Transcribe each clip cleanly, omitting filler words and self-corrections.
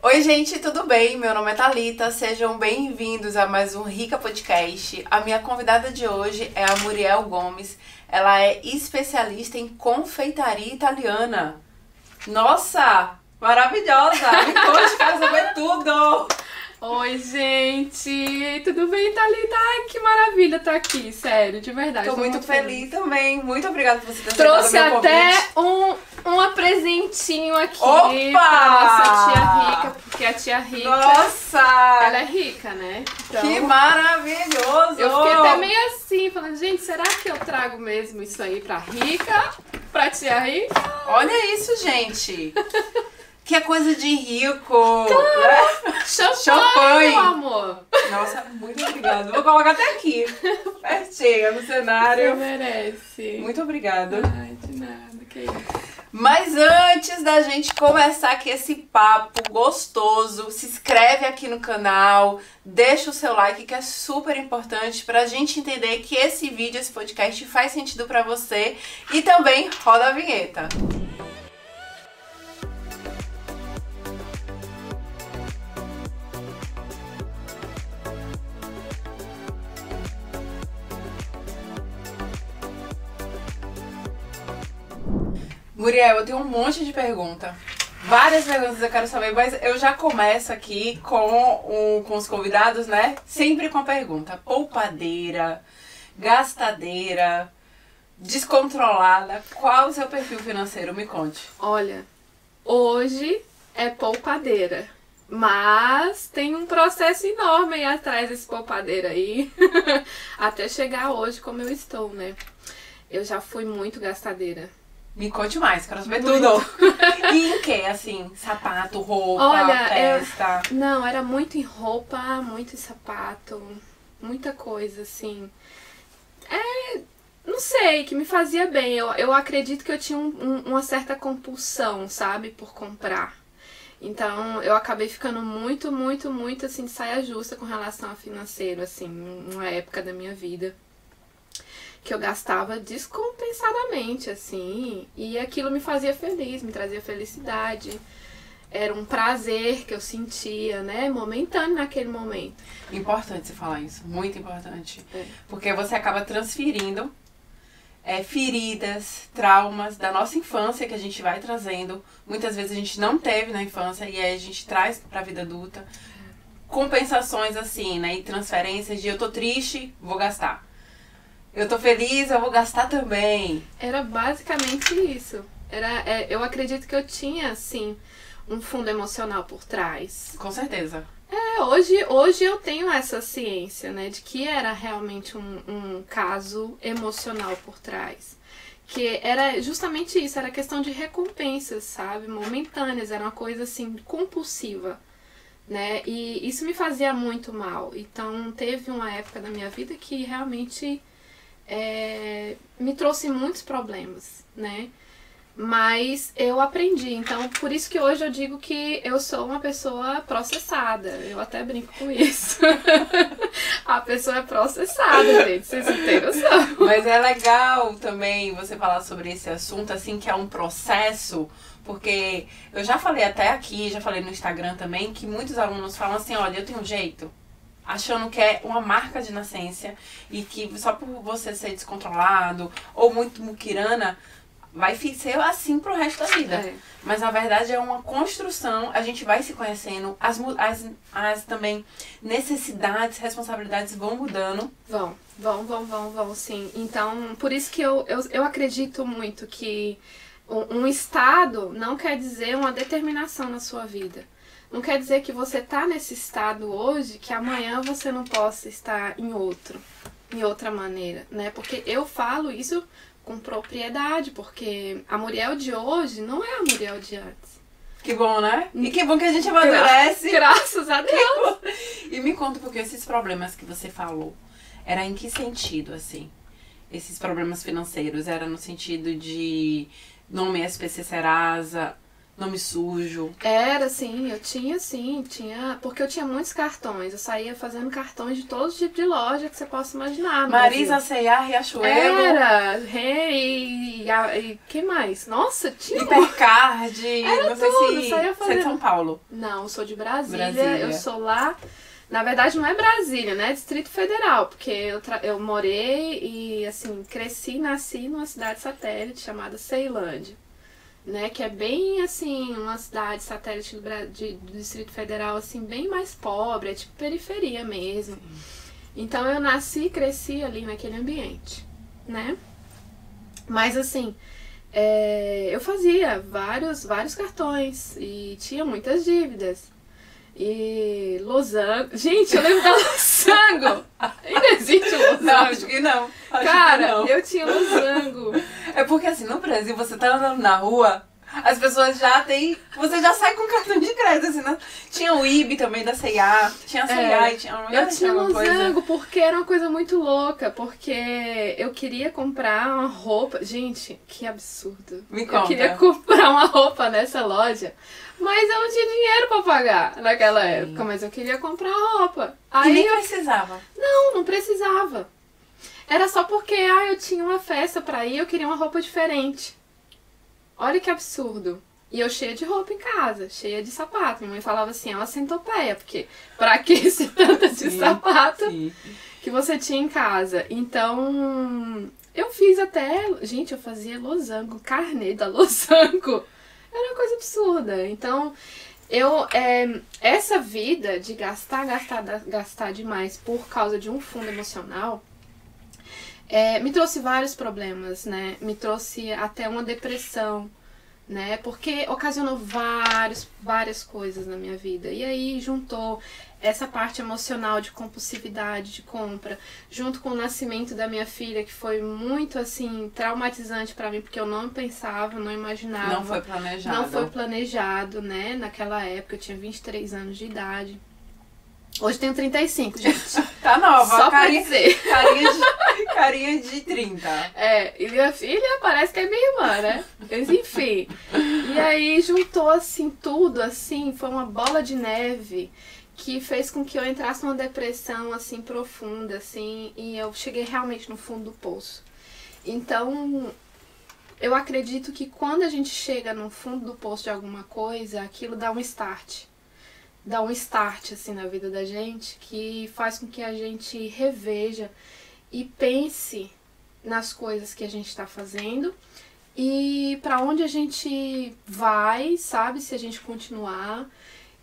Oi, gente, tudo bem? Meu nome é Thalita, sejam bem-vindos a mais um Rica Podcast. A minha convidada de hoje é a Muriel Gomes. Ela é especialista em confeitaria italiana. Nossa, maravilhosa! Me conte, quero saber tudo! Oi, gente! Tudo bem, Thalita? Ai, que maravilha estar aqui, sério, de verdade. Tô muito feliz também. Muito obrigada por você ter aceitado Trouxe o meu convite. até um presentinho aqui Opa! pra nossa tia rica, porque a tia rica, Nossa! ela é rica, né? Então, Que maravilhoso! eu fiquei até meio assim, falando, gente, será que eu trago mesmo isso aí pra rica? Pra tia rica? Olha isso, gente! Que é coisa de rico! Né? Champanhe, meu amor! Nossa, muito obrigada. Vou colocar até aqui, pertinho, no Você cenário. merece. Muito obrigada. Ai, de nada, que isso. Mas antes da gente começar aqui esse papo gostoso, se inscreve aqui no canal, deixa o seu like que é super importante pra gente entender que esse vídeo, esse podcast faz sentido pra você e também roda a vinheta. Muriel, eu tenho um monte de pergunta. Várias perguntas eu quero saber, mas eu já começo aqui com os convidados, né? Sempre com a pergunta. Poupadeira, gastadeira, descontrolada. Qual o seu perfil financeiro? Me conte. Olha, hoje é poupadeira, mas tem um processo enorme aí atrás desse poupadeira aí, até chegar hoje como eu estou, né? Eu já fui muito gastadeira. Me conte mais, quero saber Muito. tudo. E em que, assim? Sapato, roupa, Olha, festa? Não, era muito em roupa, muito em sapato, muita coisa, assim. Não sei, que me fazia bem. Eu acredito que eu tinha uma certa compulsão, sabe, por comprar. Então, eu acabei ficando muito, assim, de saia justa com relação ao financeiro, assim, numa época da minha vida. Que eu gastava descompensadamente, assim, e aquilo me fazia feliz, me trazia felicidade. Era um prazer que eu sentia, né, momentâneo naquele momento. Importante você falar isso, muito importante. É. Porque você acaba transferindo feridas, traumas da nossa infância que a gente vai trazendo. Muitas vezes a gente não teve na infância e aí a gente traz pra vida adulta. Compensações assim, né, e transferências de eu tô triste, vou gastar. Eu tô feliz, eu vou gastar também. Era basicamente isso. Eu acredito que eu tinha, assim, um fundo emocional por trás. Com certeza. Hoje eu tenho essa ciência, né, de que era realmente um caso emocional por trás. Que era justamente isso, era questão de recompensas, sabe, momentâneas, era uma coisa, assim, compulsiva, né, e isso me fazia muito mal. Então, teve uma época da minha vida que realmente me trouxe muitos problemas, né? Mas eu aprendi, então por isso que hoje eu digo que eu sou uma pessoa processada. Eu até brinco com isso. A pessoa é processada, gente, vocês não têm noção. Mas é legal também você falar sobre esse assunto, assim, que é um processo, porque eu já falei até aqui, já falei no Instagram também, que muitos alunos falam assim, olha, eu tenho um jeito, achando que é uma marca de nascença e que só por você ser descontrolado ou muito muquirana, vai ser assim pro resto da vida. É. Mas na verdade é uma construção, a gente vai se conhecendo, as também necessidades, responsabilidades vão mudando. Vão, sim. Então, por isso que eu acredito muito que um estado não quer dizer uma determinação na sua vida. Não quer dizer que você tá nesse estado hoje, que amanhã você não possa estar em outra maneira, né? Porque eu falo isso com propriedade, porque a Muriel de hoje não é a Muriel de antes. Que bom, né? E que bom que a gente amadurece. Graças a Deus. E me conta, porque esses problemas que você falou, era em que sentido, assim? Esses problemas financeiros, era no sentido de nome SPC Serasa, Nome sujo. Era, sim, eu tinha, sim, porque eu tinha muitos cartões. Eu saía fazendo cartões de todo tipo de loja que você possa imaginar. No Marisa, Brasil. C&A, Riachuelo. Era, e que mais? Nossa, tinha Hipercard, Era não sei tudo, se saía você é de fazendo. São Paulo. Não, eu sou de Brasília, Brasília. eu sou lá. Na verdade não é Brasília, né? É Distrito Federal, porque eu morei e assim, cresci e nasci numa cidade satélite chamada Ceilândia, né? Que é bem assim, uma cidade satélite do Distrito Federal, assim, bem mais pobre, é tipo periferia mesmo. Então eu nasci e cresci ali naquele ambiente, né? Mas assim, eu fazia vários cartões e tinha muitas dívidas. E losango. Gente, eu lembro da losango. Ainda existe o losango? Não, acho que não. Acho Cara, que não. eu tinha losango. É porque assim, no Brasil, você tá andando na rua, as pessoas já têm... Você já sai com cartão de crédito, assim, né? Tinha o IB também da C&A, tinha a C&A e tinha... Eu tinha uma losango porque era uma coisa muito louca, porque eu queria comprar uma roupa. Gente, que absurdo. Me Eu conta. queria comprar uma roupa nessa loja, mas eu não tinha dinheiro pra pagar naquela época, mas eu queria comprar roupa. E nem precisava. Não precisava. Era só porque eu tinha uma festa pra ir, eu queria uma roupa diferente. Olha que absurdo. E eu cheia de roupa em casa, cheia de sapato. Minha mãe falava assim, é uma centopeia, porque pra que esse tanto de sapato que você tinha em casa? Então, eu fiz até... Gente, eu fazia losango, carnê da losango. Era uma coisa absurda. Então, essa vida de gastar demais por causa de um fundo emocional, me trouxe vários problemas, né? Me trouxe até uma depressão, né? Porque ocasionou várias coisas na minha vida. E aí juntou essa parte emocional de compulsividade, de compra, junto com o nascimento da minha filha, que foi muito, assim, traumatizante pra mim, porque eu não pensava, não imaginava. Não foi planejado. Não foi planejado, né? Naquela época eu tinha 23 anos de idade. Hoje tenho 35, gente. Tá nova, Só pra dizer. Carinha de 30. E minha filha parece que é minha irmã, né? Mas enfim. E aí juntou assim tudo, assim, foi uma bola de neve que fez com que eu entrasse numa depressão assim profunda, assim, e eu cheguei realmente no fundo do poço. Então, eu acredito que quando a gente chega no fundo do poço de alguma coisa, aquilo dá um start. Dá um start assim na vida da gente que faz com que a gente reveja e pense nas coisas que a gente está fazendo e para onde a gente vai, sabe, se a gente continuar.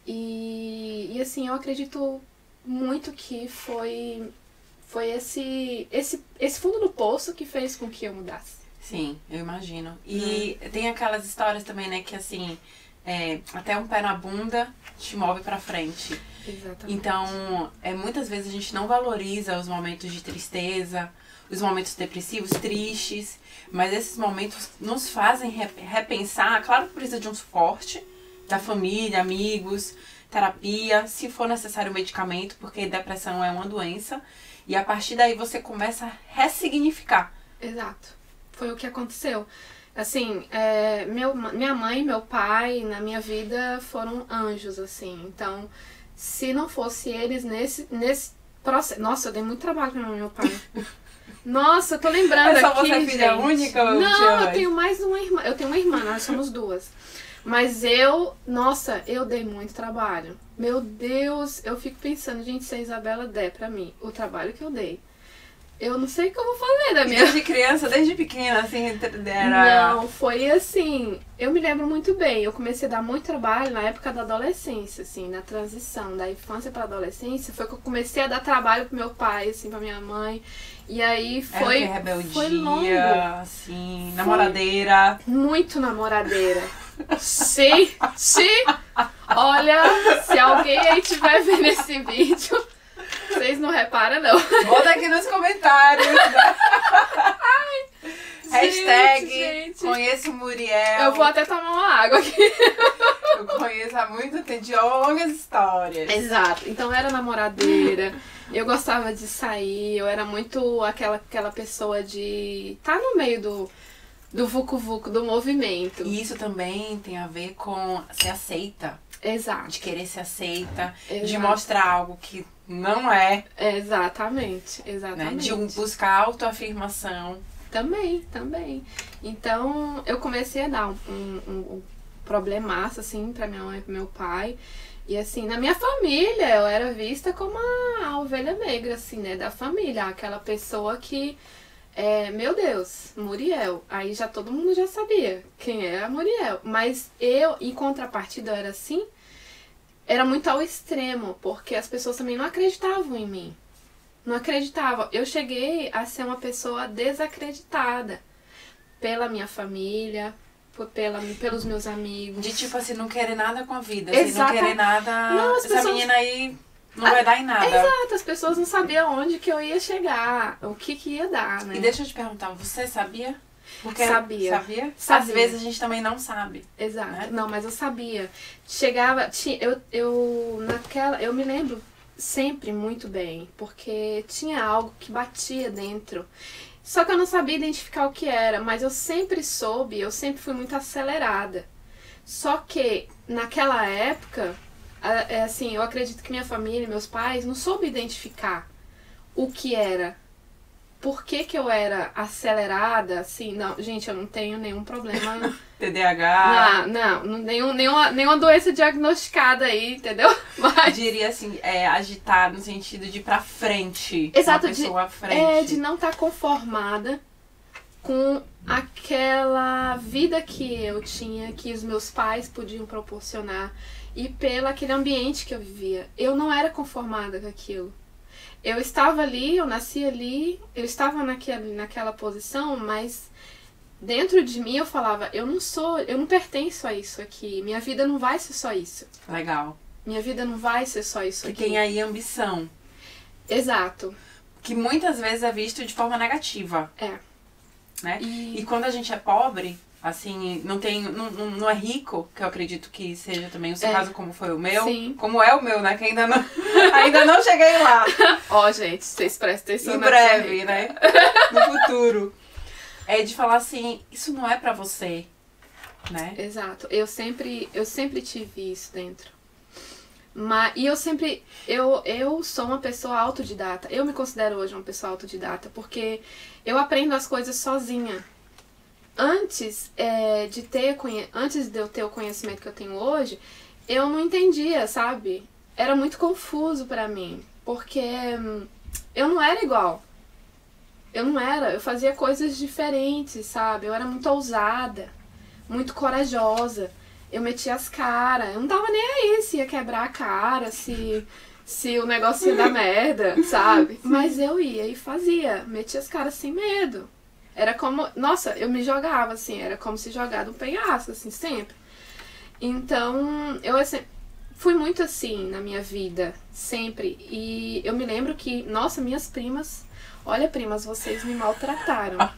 E assim, eu acredito muito que foi esse fundo do poço que fez com que eu mudasse. Sim, eu imagino. E tem aquelas histórias também, né, que assim, até um pé na bunda te move pra frente. Exatamente. Então, muitas vezes a gente não valoriza os momentos de tristeza, os momentos depressivos, tristes, mas esses momentos nos fazem repensar. Claro que precisa de um suporte da família, amigos, terapia, se for necessário medicamento, porque depressão é uma doença. E a partir daí você começa a ressignificar. Exato. Foi o que aconteceu. Assim, minha mãe e meu pai na minha vida foram anjos, assim. Então, se não fosse eles nesse processo... Nossa, eu dei muito trabalho pra meu pai. Nossa, eu tô lembrando aqui, só você é filha única ou Não, eu tenho mais uma irmã. Eu tenho uma irmã, nós somos duas. Mas eu dei muito trabalho. Meu Deus, eu fico pensando, gente, se a Isabela der pra mim o trabalho que eu dei, eu não sei o que eu vou fazer da minha... Desde criança, desde pequena, assim, era... Não, foi assim, eu me lembro muito bem, eu comecei a dar muito trabalho na época da adolescência, assim, na transição da infância pra adolescência, foi que eu comecei a dar trabalho pro meu pai, assim, pra minha mãe, e aí foi... Era rebeldia, foi longo. assim, namoradeira. Muito namoradeira. Sim, olha, se alguém aí estiver vendo esse vídeo, vocês não reparam, não. Bota aqui nos comentários. Hashtag gente. Conheço Muriel. Eu vou até tomar uma água aqui. Eu conheço há muito tempo, de longas histórias. Exato. Então eu era namoradeira, eu gostava de sair, eu era muito aquela pessoa de estar no meio Do vucu-vucu, do movimento. E isso também tem a ver com ser aceita. Exato. De querer ser aceita, Exato. de mostrar algo que não é. Exatamente, Né? exatamente. De buscar autoafirmação. Também. Então, eu comecei a dar um problemaço, assim, pra minha mãe e pro meu pai. E, assim, na minha família, eu era vista como a ovelha negra, assim, né, da família. Aquela pessoa que, meu Deus, Muriel. Aí já todo mundo já sabia quem é a Muriel. Mas eu, em contrapartida, eu era assim, era muito ao extremo, porque as pessoas também não acreditavam em mim. Não acreditava. Eu cheguei a ser uma pessoa desacreditada pela minha família, pelos meus amigos. De tipo assim, não querer nada com a vida. Exato. Assim, não querer nada. Não, essa menina aí não vai dar em nada. Exato, as pessoas não sabiam onde que eu ia chegar, o que ia dar, né? E deixa eu te perguntar, você sabia? Porque Sabia. Às vezes a gente também não sabe. Exato. Né? Não, mas eu sabia. Chegava, eu me lembro sempre muito bem, porque tinha algo que batia dentro. Só que eu não sabia identificar o que era, mas eu sempre soube, eu sempre fui muito acelerada. Só que naquela época, assim, eu acredito que minha família, meus pais, não soube identificar o que era. Por que eu era acelerada, assim, não, gente, eu não tenho nenhum problema. TDAH. Não, nenhuma doença diagnosticada aí, entendeu? Mas Eu diria assim, agitar no sentido de ir pra frente. exato, uma pessoa à frente. de não estar conformada com aquela vida que eu tinha, que os meus pais podiam proporcionar, e pelo aquele ambiente que eu vivia. Eu não era conformada com aquilo. Eu estava ali, eu nasci ali, eu estava naquela posição, mas dentro de mim eu falava, eu não pertenço a isso aqui, minha vida não vai ser só isso. Legal. Minha vida não vai ser só isso Que aqui. tem aí ambição. Exato. Que muitas vezes é visto de forma negativa. Né? E quando a gente é pobre, assim, não é rico, que eu acredito que seja também o seu caso, como foi o meu. Sim. Como é o meu, né? Que ainda não cheguei lá. Ó, gente, vocês prestem atenção Em na breve, dica. né? No futuro. É de falar assim, isso não é pra você, né? Exato. Eu sempre tive isso dentro. E eu sou uma pessoa autodidata. Eu me considero hoje uma pessoa autodidata, porque eu aprendo as coisas sozinha. Antes de eu ter o conhecimento que eu tenho hoje, eu não entendia, sabe? Era muito confuso pra mim, porque eu não era igual. Eu fazia coisas diferentes, sabe? Eu era muito ousada, muito corajosa. Eu metia as caras, eu não tava nem aí se ia quebrar a cara, se o negócio ia dar merda, sabe? Mas eu ia e fazia, metia as caras sem medo. Era como, nossa, eu me jogava assim, era como se jogar de um penhasco, assim, sempre. Então, eu assim, fui muito assim na minha vida, sempre. E eu me lembro que, nossa, minhas primas, olha, primas, vocês me maltrataram.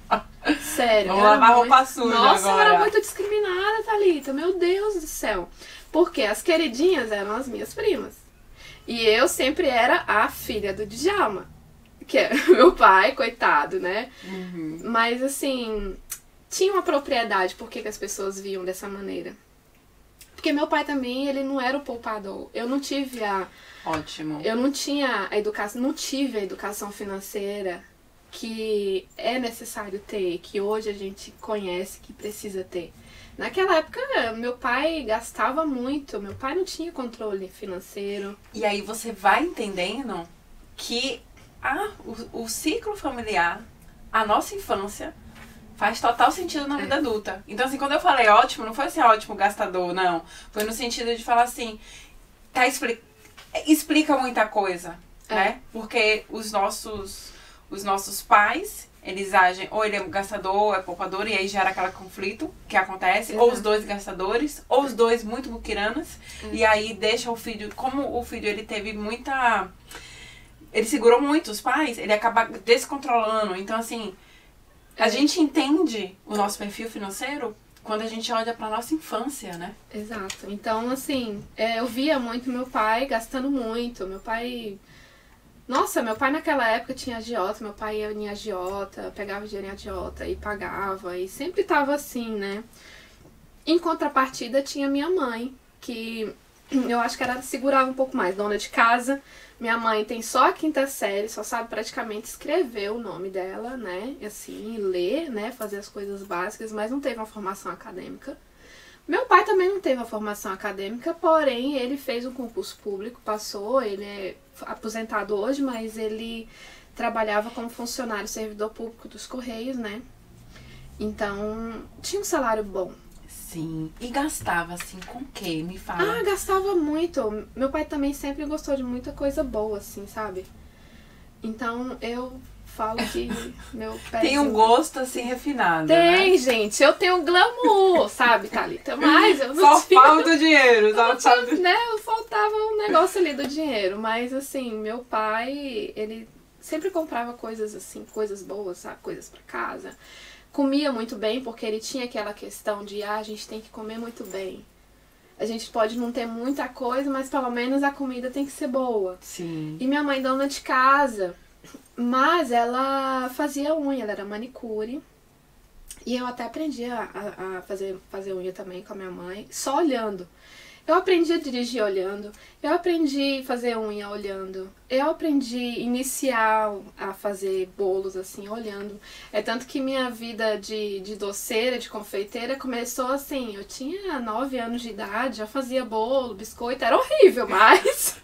Sério. Vamos lavar roupa suja Nossa, agora. eu era muito discriminada, Thalita, meu Deus do céu. Porque as queridinhas eram as minhas primas. E eu sempre era a filha do Djalma. Que é meu pai, coitado, né? Uhum. Mas, assim, tinha uma propriedade por que as pessoas viam dessa maneira. Porque meu pai também, ele não era o poupador. Eu não tive Ótimo. Eu não tinha a educação, não tive a educação financeira que é necessário ter, que hoje a gente conhece que precisa ter. Naquela época, meu pai gastava muito, meu pai não tinha controle financeiro. E aí você vai entendendo que o ciclo familiar, a nossa infância, faz total sentido na vida adulta. Então, assim, quando eu falei ótimo, não foi assim ótimo gastador, não. Foi no sentido de falar assim, explica muita coisa, né? Porque os nossos pais, eles agem, ou ele é gastador ou é poupador, e aí gera aquele conflito que acontece, ou os dois gastadores, ou os dois muito muquiranas, e aí deixa o filho, como o filho ele teve muita... Ele segurou muito os pais, ele acaba descontrolando. Então, assim, a gente entende o nosso perfil financeiro quando a gente olha pra nossa infância, né? Exato. Então, assim, eu via muito meu pai gastando muito. Meu pai Nossa, meu pai naquela época tinha agiota, meu pai ia em agiota, pegava dinheiro em agiota e pagava, e sempre tava assim, né? Em contrapartida tinha minha mãe, que eu acho que ela segurava um pouco mais, dona de casa. Minha mãe tem só a 5ª série, só sabe praticamente escrever o nome dela, né? Assim, ler, né? Fazer as coisas básicas, mas não teve uma formação acadêmica. Meu pai também não teve uma formação acadêmica, porém ele fez um concurso público, passou, ele é aposentado hoje, mas ele trabalhava como funcionário servidor público dos Correios, né? Então, tinha um salário bom. Sim. E gastava, assim, com o quê? Me fala. Ah, gastava muito. Meu pai também sempre gostou de muita coisa boa, assim, sabe? Então, eu falo que meu pezinho... Tem um gosto, assim, refinado, Tem, né? gente. Eu tenho glamour, sabe, Thalita? Mas eu não Só tinha... falta o dinheiro. Né, faltava um negócio ali do dinheiro. Mas, assim, meu pai, ele sempre comprava coisas, assim, coisas boas, sabe? Coisas pra casa. Comia muito bem, porque ele tinha aquela questão de, a gente tem que comer muito bem. A gente pode não ter muita coisa, mas pelo menos a comida tem que ser boa. Sim. E minha mãe dona de casa, mas ela fazia unha, ela era manicure. E eu até aprendi a fazer unha também com a minha mãe, só olhando. Eu aprendi a dirigir olhando, eu aprendi a fazer unha olhando, eu aprendi a iniciar a fazer bolos assim, olhando. É tanto que minha vida de doceira, de confeiteira começou assim, eu tinha 9 anos de idade, já fazia bolo, biscoito, era horrível, mas...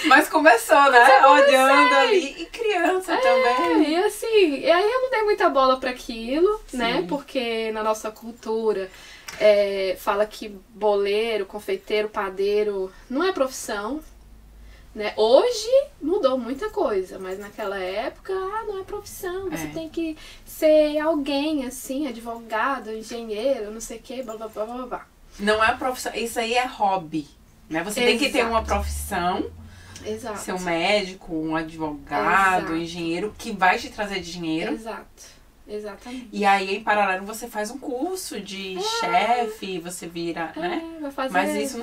Mas começou, né? Olhando ali. E criança também. E assim, e aí eu não dei muita bola para aquilo, Sim. né? Porque na nossa cultura fala que boleiro, confeiteiro, padeiro não é profissão, né? Hoje mudou muita coisa, mas naquela época, não é profissão. Você tem que ser alguém assim, advogado, engenheiro, não sei o que, blá blá blá blá blá. Não é profissão, isso aí é hobby, né? Você tem que ter uma profissão. Exato. Ser um médico, um advogado, um engenheiro que vai te trazer dinheiro. Exato. Exatamente. E aí, em paralelo, você faz um curso de chefe, você vira, né? Vai fazer... Mas isso...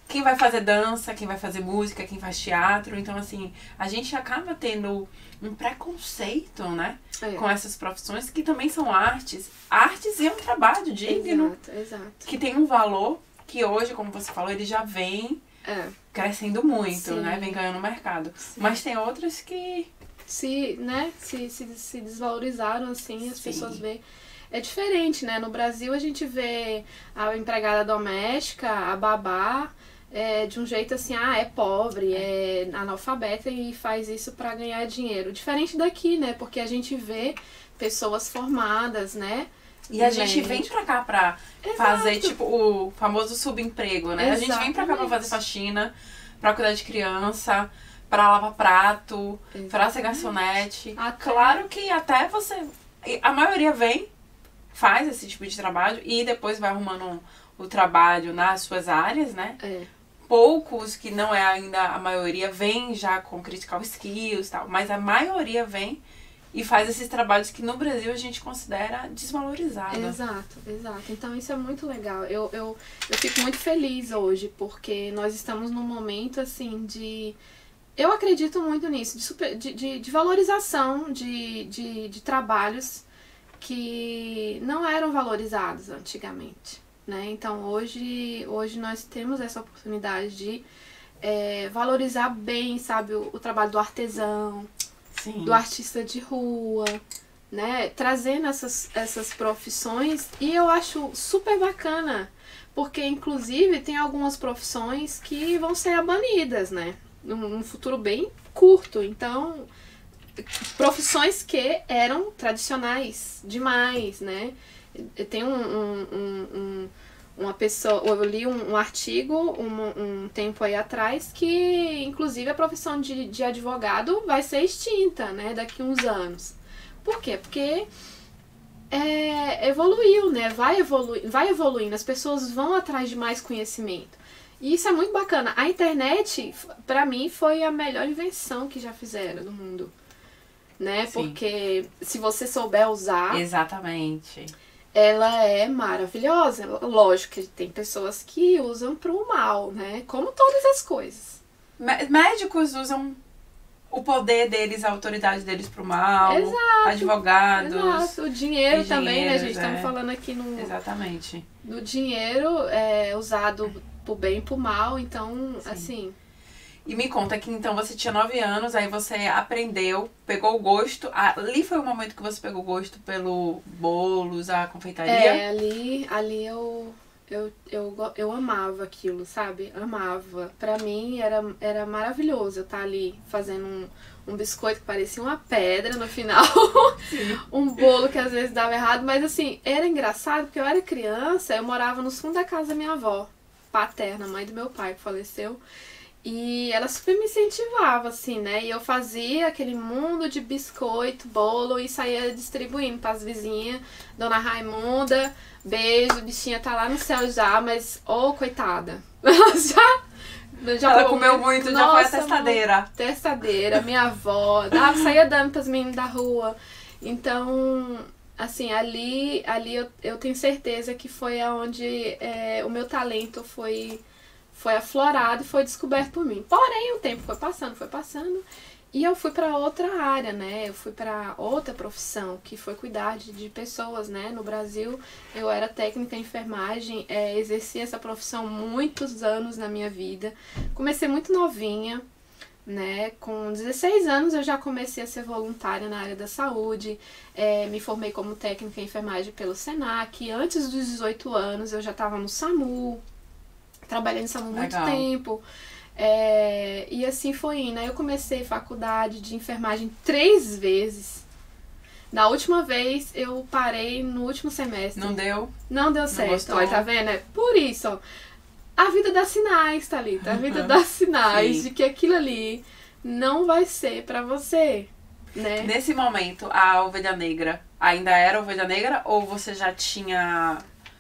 Quem vai fazer dança, quem vai fazer música, quem faz teatro. Então, assim, a gente acaba tendo um preconceito, né? Com essas profissões que também são artes. Artes é um trabalho digno. Exato. Que tem um valor que hoje, como você falou, ele já vem... crescendo muito, né? Vem ganhando mercado. Sim. Mas tem outras que... Se desvalorizaram, assim, as pessoas veem. É diferente, né? No Brasil a gente vê a empregada doméstica, a babá, de um jeito assim, é pobre, é analfabeta e faz isso pra ganhar dinheiro. Diferente daqui, né? Porque a gente vê pessoas formadas, né? E a gente vem pra cá pra fazer, tipo, o famoso subemprego, né? Exatamente. A gente vem pra cá pra fazer faxina, pra cuidar de criança, pra lavar prato, pra ser garçonete. Claro que até você... A maioria vem, faz esse tipo de trabalho e depois vai arrumando o trabalho nas suas áreas, né? Poucos, que não é ainda a maioria, vem já com critical skills e tal, mas a maioria vem e faz esses trabalhos que no Brasil a gente considera desvalorizado. Exato. Então isso é muito legal. Eu fico muito feliz hoje, porque nós estamos num momento assim de... Eu acredito muito nisso, de valorização de trabalhos que não eram valorizados antigamente, né? Então hoje nós temos essa oportunidade de valorizar bem, sabe, o trabalho do artesão, Sim. do artista de rua, né? Trazendo essas profissões, e eu acho super bacana, porque inclusive tem algumas profissões que vão ser abanidas, né? Num futuro bem curto. Então, profissões que eram tradicionais demais, né? Tem uma pessoa, eu li um artigo um tempo aí atrás que, inclusive, a profissão de advogado vai ser extinta, né? Daqui a uns anos. Por quê? Porque evoluiu, né? Vai evoluindo, as pessoas vão atrás de mais conhecimento. E isso é muito bacana. A internet, pra mim, foi a melhor invenção que já fizeram no mundo, né? Sim. Porque se você souber usar... Exatamente. Ela é maravilhosa. Lógico que tem pessoas que usam pro mal, né? Como todas as coisas. Médicos usam o poder deles, a autoridade deles pro mal, Exato, advogados. Exato, o dinheiro também, né? A gente engenheiros, estamos falando aqui Exatamente. do dinheiro usado pro bem e pro mal, então, Sim. assim... E me conta que então você tinha 9 anos, aí você aprendeu, pegou o gosto. Ali foi o momento que você pegou o gosto pelo bolos, a confeitaria? Ali eu amava aquilo, sabe? Amava. Pra mim era maravilhoso eu estar ali fazendo um biscoito que parecia uma pedra no final. Um bolo que às vezes dava errado, mas assim, era engraçado porque eu era criança, eu morava no fundo da casa da minha avó paterna, mãe do meu pai que faleceu. E ela super me incentivava, assim, né? E eu fazia aquele mundo de biscoito, bolo e saía distribuindo pras vizinhas. Dona Raimunda, beijo, bichinha tá lá no céu já, mas, coitada. Ela comeu muito, já foi a testadeira. Testadeira, minha avó, saía dando pras meninas da rua. Então, assim, ali eu tenho certeza que foi aonde o meu talento foi aflorado e foi descoberto por mim. Porém, o tempo foi passando e eu fui para outra área, né? Eu fui para outra profissão, que foi cuidar de pessoas, né? No Brasil, eu era técnica em enfermagem, exerci essa profissão muitos anos na minha vida. Comecei muito novinha, né? Com 16 anos eu já comecei a ser voluntária na área da saúde, me formei como técnica em enfermagem pelo Senac. Antes dos 18 anos eu já estava no SAMU, trabalhei no SAMU muito tempo. E assim foi indo. Aí eu comecei faculdade de enfermagem 3 vezes. Na última vez eu parei no último semestre. Não deu? Não deu certo. Olha, tá vendo? Por isso, ó. A vida dá sinais, Thalita. A vida dá sinais de que aquilo ali não vai ser pra você, né? Nesse momento, a Ovelha Negra ainda era Ovelha Negra ou você já tinha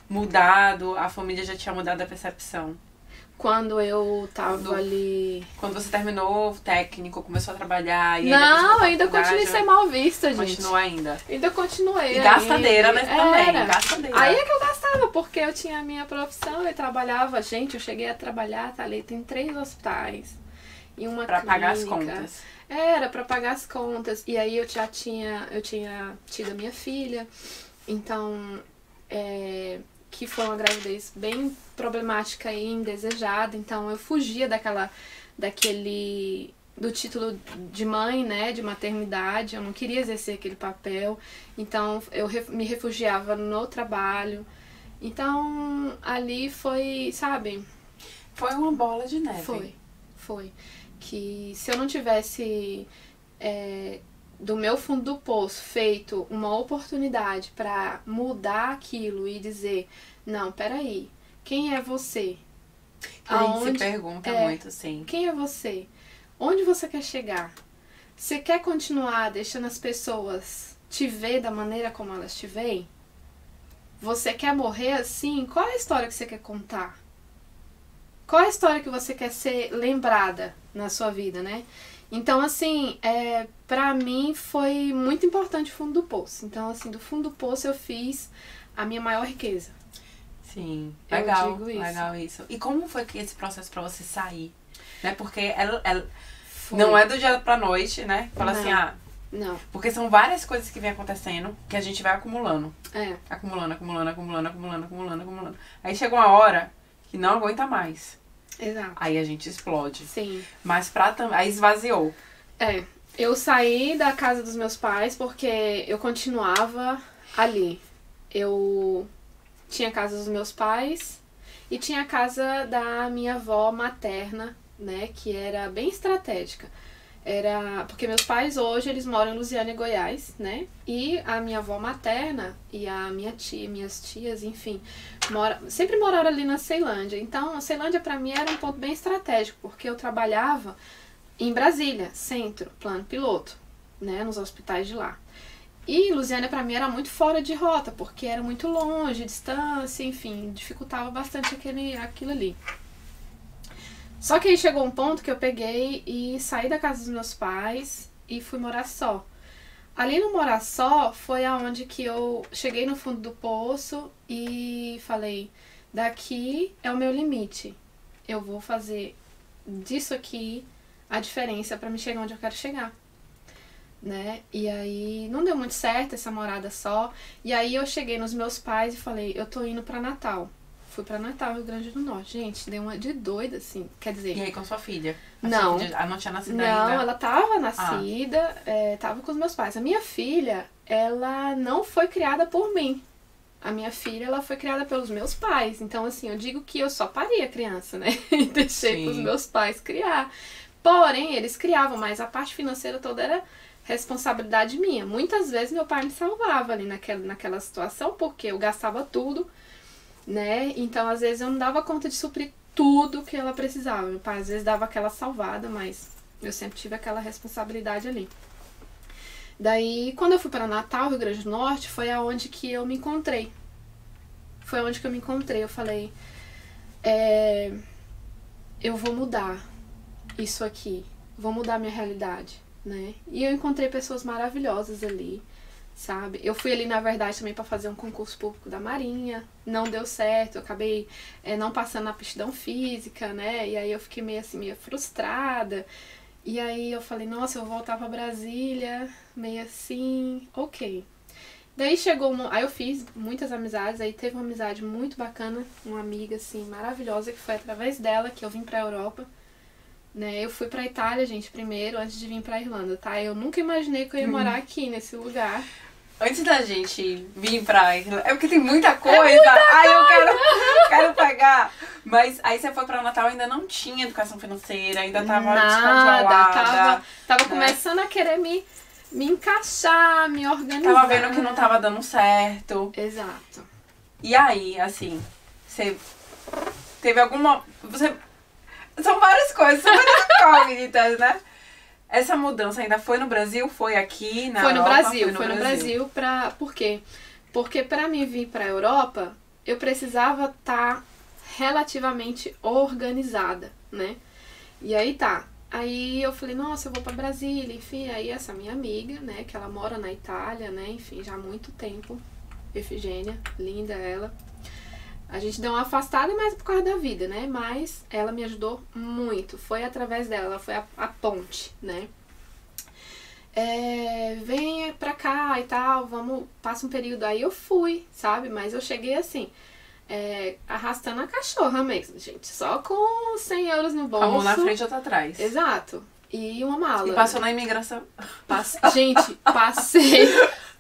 mudado, a família já tinha mudado a percepção? Quando eu tava ali... Quando você terminou o técnico, começou a trabalhar... E não, ainda continuei ser mal vista, gente. Continua ainda? Ainda continuei. E gastadeira, né, também. Gastadeira. Aí é que eu gastava, porque eu tinha a minha profissão, eu trabalhava... Gente, eu cheguei a trabalhar, tá ali, tem 3 hospitais e uma pra clínica. Pagar as contas. Era, pra pagar as contas. E aí eu tinha tido a minha filha, então... que foi uma gravidez bem problemática e indesejada, então eu fugia do título de mãe, né, de maternidade, eu não queria exercer aquele papel, então eu me refugiava no trabalho, então ali foi, sabe? Foi uma bola de neve. Foi. Que se eu não tivesse... do meu fundo do poço, feito uma oportunidade para mudar aquilo e dizer, não, peraí, quem é você? A gente se pergunta muito, sim. Quem é você? Onde você quer chegar? Você quer continuar deixando as pessoas te ver da maneira como elas te veem? Você quer morrer assim? Qual é a história que você quer contar? Qual é a história que você quer ser lembrada na sua vida, né? Então, assim, pra mim foi muito importante o fundo do poço. Então, assim, do fundo do poço eu fiz a minha maior riqueza. Sim, legal isso. E como foi que esse processo pra você sair? Né? Porque ela não é do dia pra noite, né? Fala assim, não. Porque são várias coisas que vem acontecendo que a gente vai acumulando. Acumulando. Aí chega uma hora que não aguenta mais. Exato. Aí a gente explode. Sim. Mas aí esvaziou. Eu saí da casa dos meus pais porque eu continuava ali. Eu tinha a casa dos meus pais e tinha a casa da minha avó materna, né, que era bem estratégica. Porque meus pais hoje, eles moram em Lusiânia, Goiás, né? E a minha avó materna e a minhas tias, enfim, sempre moraram ali na Ceilândia. Então, a Ceilândia pra mim era um ponto bem estratégico, porque eu trabalhava em Brasília, centro, plano piloto, né? Nos hospitais de lá. E Lusiânia pra mim era muito fora de rota, porque era muito longe, distância, enfim, dificultava bastante aquilo ali. Só que aí chegou um ponto que eu peguei e saí da casa dos meus pais e fui morar só. Ali no morar só foi aonde que eu cheguei no fundo do poço e falei, daqui é o meu limite. Eu vou fazer disso aqui a diferença pra me chegar onde eu quero chegar. Né? E aí não deu muito certo essa morada só. E aí eu cheguei nos meus pais e falei, eu tô indo pra Natal. Fui pra Natal, Rio Grande do Norte. Gente, deu uma de doida, assim. Quer dizer... E aí com sua filha? Não. Ela não tinha nascido não, ainda? Não, ela tava nascida, tava com os meus pais. A minha filha, ela não foi criada por mim. A minha filha, ela foi criada pelos meus pais. Então, assim, eu digo que eu só parei a criança, né? E deixei pros meus pais criar. Porém, eles criavam, mas a parte financeira toda era responsabilidade minha. Muitas vezes meu pai me salvava ali naquela situação, porque eu gastava tudo, né? Então, às vezes, eu não dava conta de suprir tudo que ela precisava. Meu pai, às vezes, dava aquela salvada, mas eu sempre tive aquela responsabilidade ali. Daí, quando eu fui para Natal, Rio Grande do Norte, foi aonde que eu me encontrei. Foi onde que eu me encontrei. Eu falei, eu vou mudar isso aqui. Vou mudar minha realidade, né? E eu encontrei pessoas maravilhosas ali, sabe? Eu fui ali, na verdade, também para fazer um concurso público da Marinha. Não deu certo, eu acabei não passando na aptidão física, né? E aí eu fiquei meio assim, meio frustrada. E aí eu falei, nossa, eu vou voltar pra Brasília, meio assim, ok. Daí chegou, aí eu fiz muitas amizades, aí teve uma amizade muito bacana, uma amiga, assim, maravilhosa, que foi através dela que eu vim pra Europa, né? Eu fui pra Itália, gente, primeiro, antes de vir pra Irlanda, tá? Eu nunca imaginei que eu ia morar aqui, nesse lugar. Antes da gente vir pra Irlanda, é porque tem muita coisa, eu quero pegar. Mas aí você foi pra Natal, ainda não tinha educação financeira, ainda tava descontrolada. Tava começando a querer me encaixar, me organizar. Tava vendo que não tava dando certo. Exato. E aí, assim, você teve alguma... São várias coisas, são várias incógnitas, né? Essa mudança ainda foi no Brasil? Foi aqui na Europa? Foi no Brasil. Por quê? Porque pra mim vir pra Europa, eu precisava estar relativamente organizada, né? E aí tá. Aí eu falei, nossa, eu vou pra Brasília, enfim. Aí essa minha amiga, né, que ela mora na Itália, né, enfim, já há muito tempo. Efigênia, linda ela. A gente deu uma afastada, mas por causa da vida, né? Mas ela me ajudou muito. Foi através dela, ela foi a ponte, né? Vem pra cá e tal, passa um período. Aí eu fui, sabe? Mas eu cheguei assim, arrastando a cachorra mesmo, gente. Só com 100 euros no bolso. A mão na frente e outra atrás. Exato. E uma mala. E passou na imigração. Gente, passei...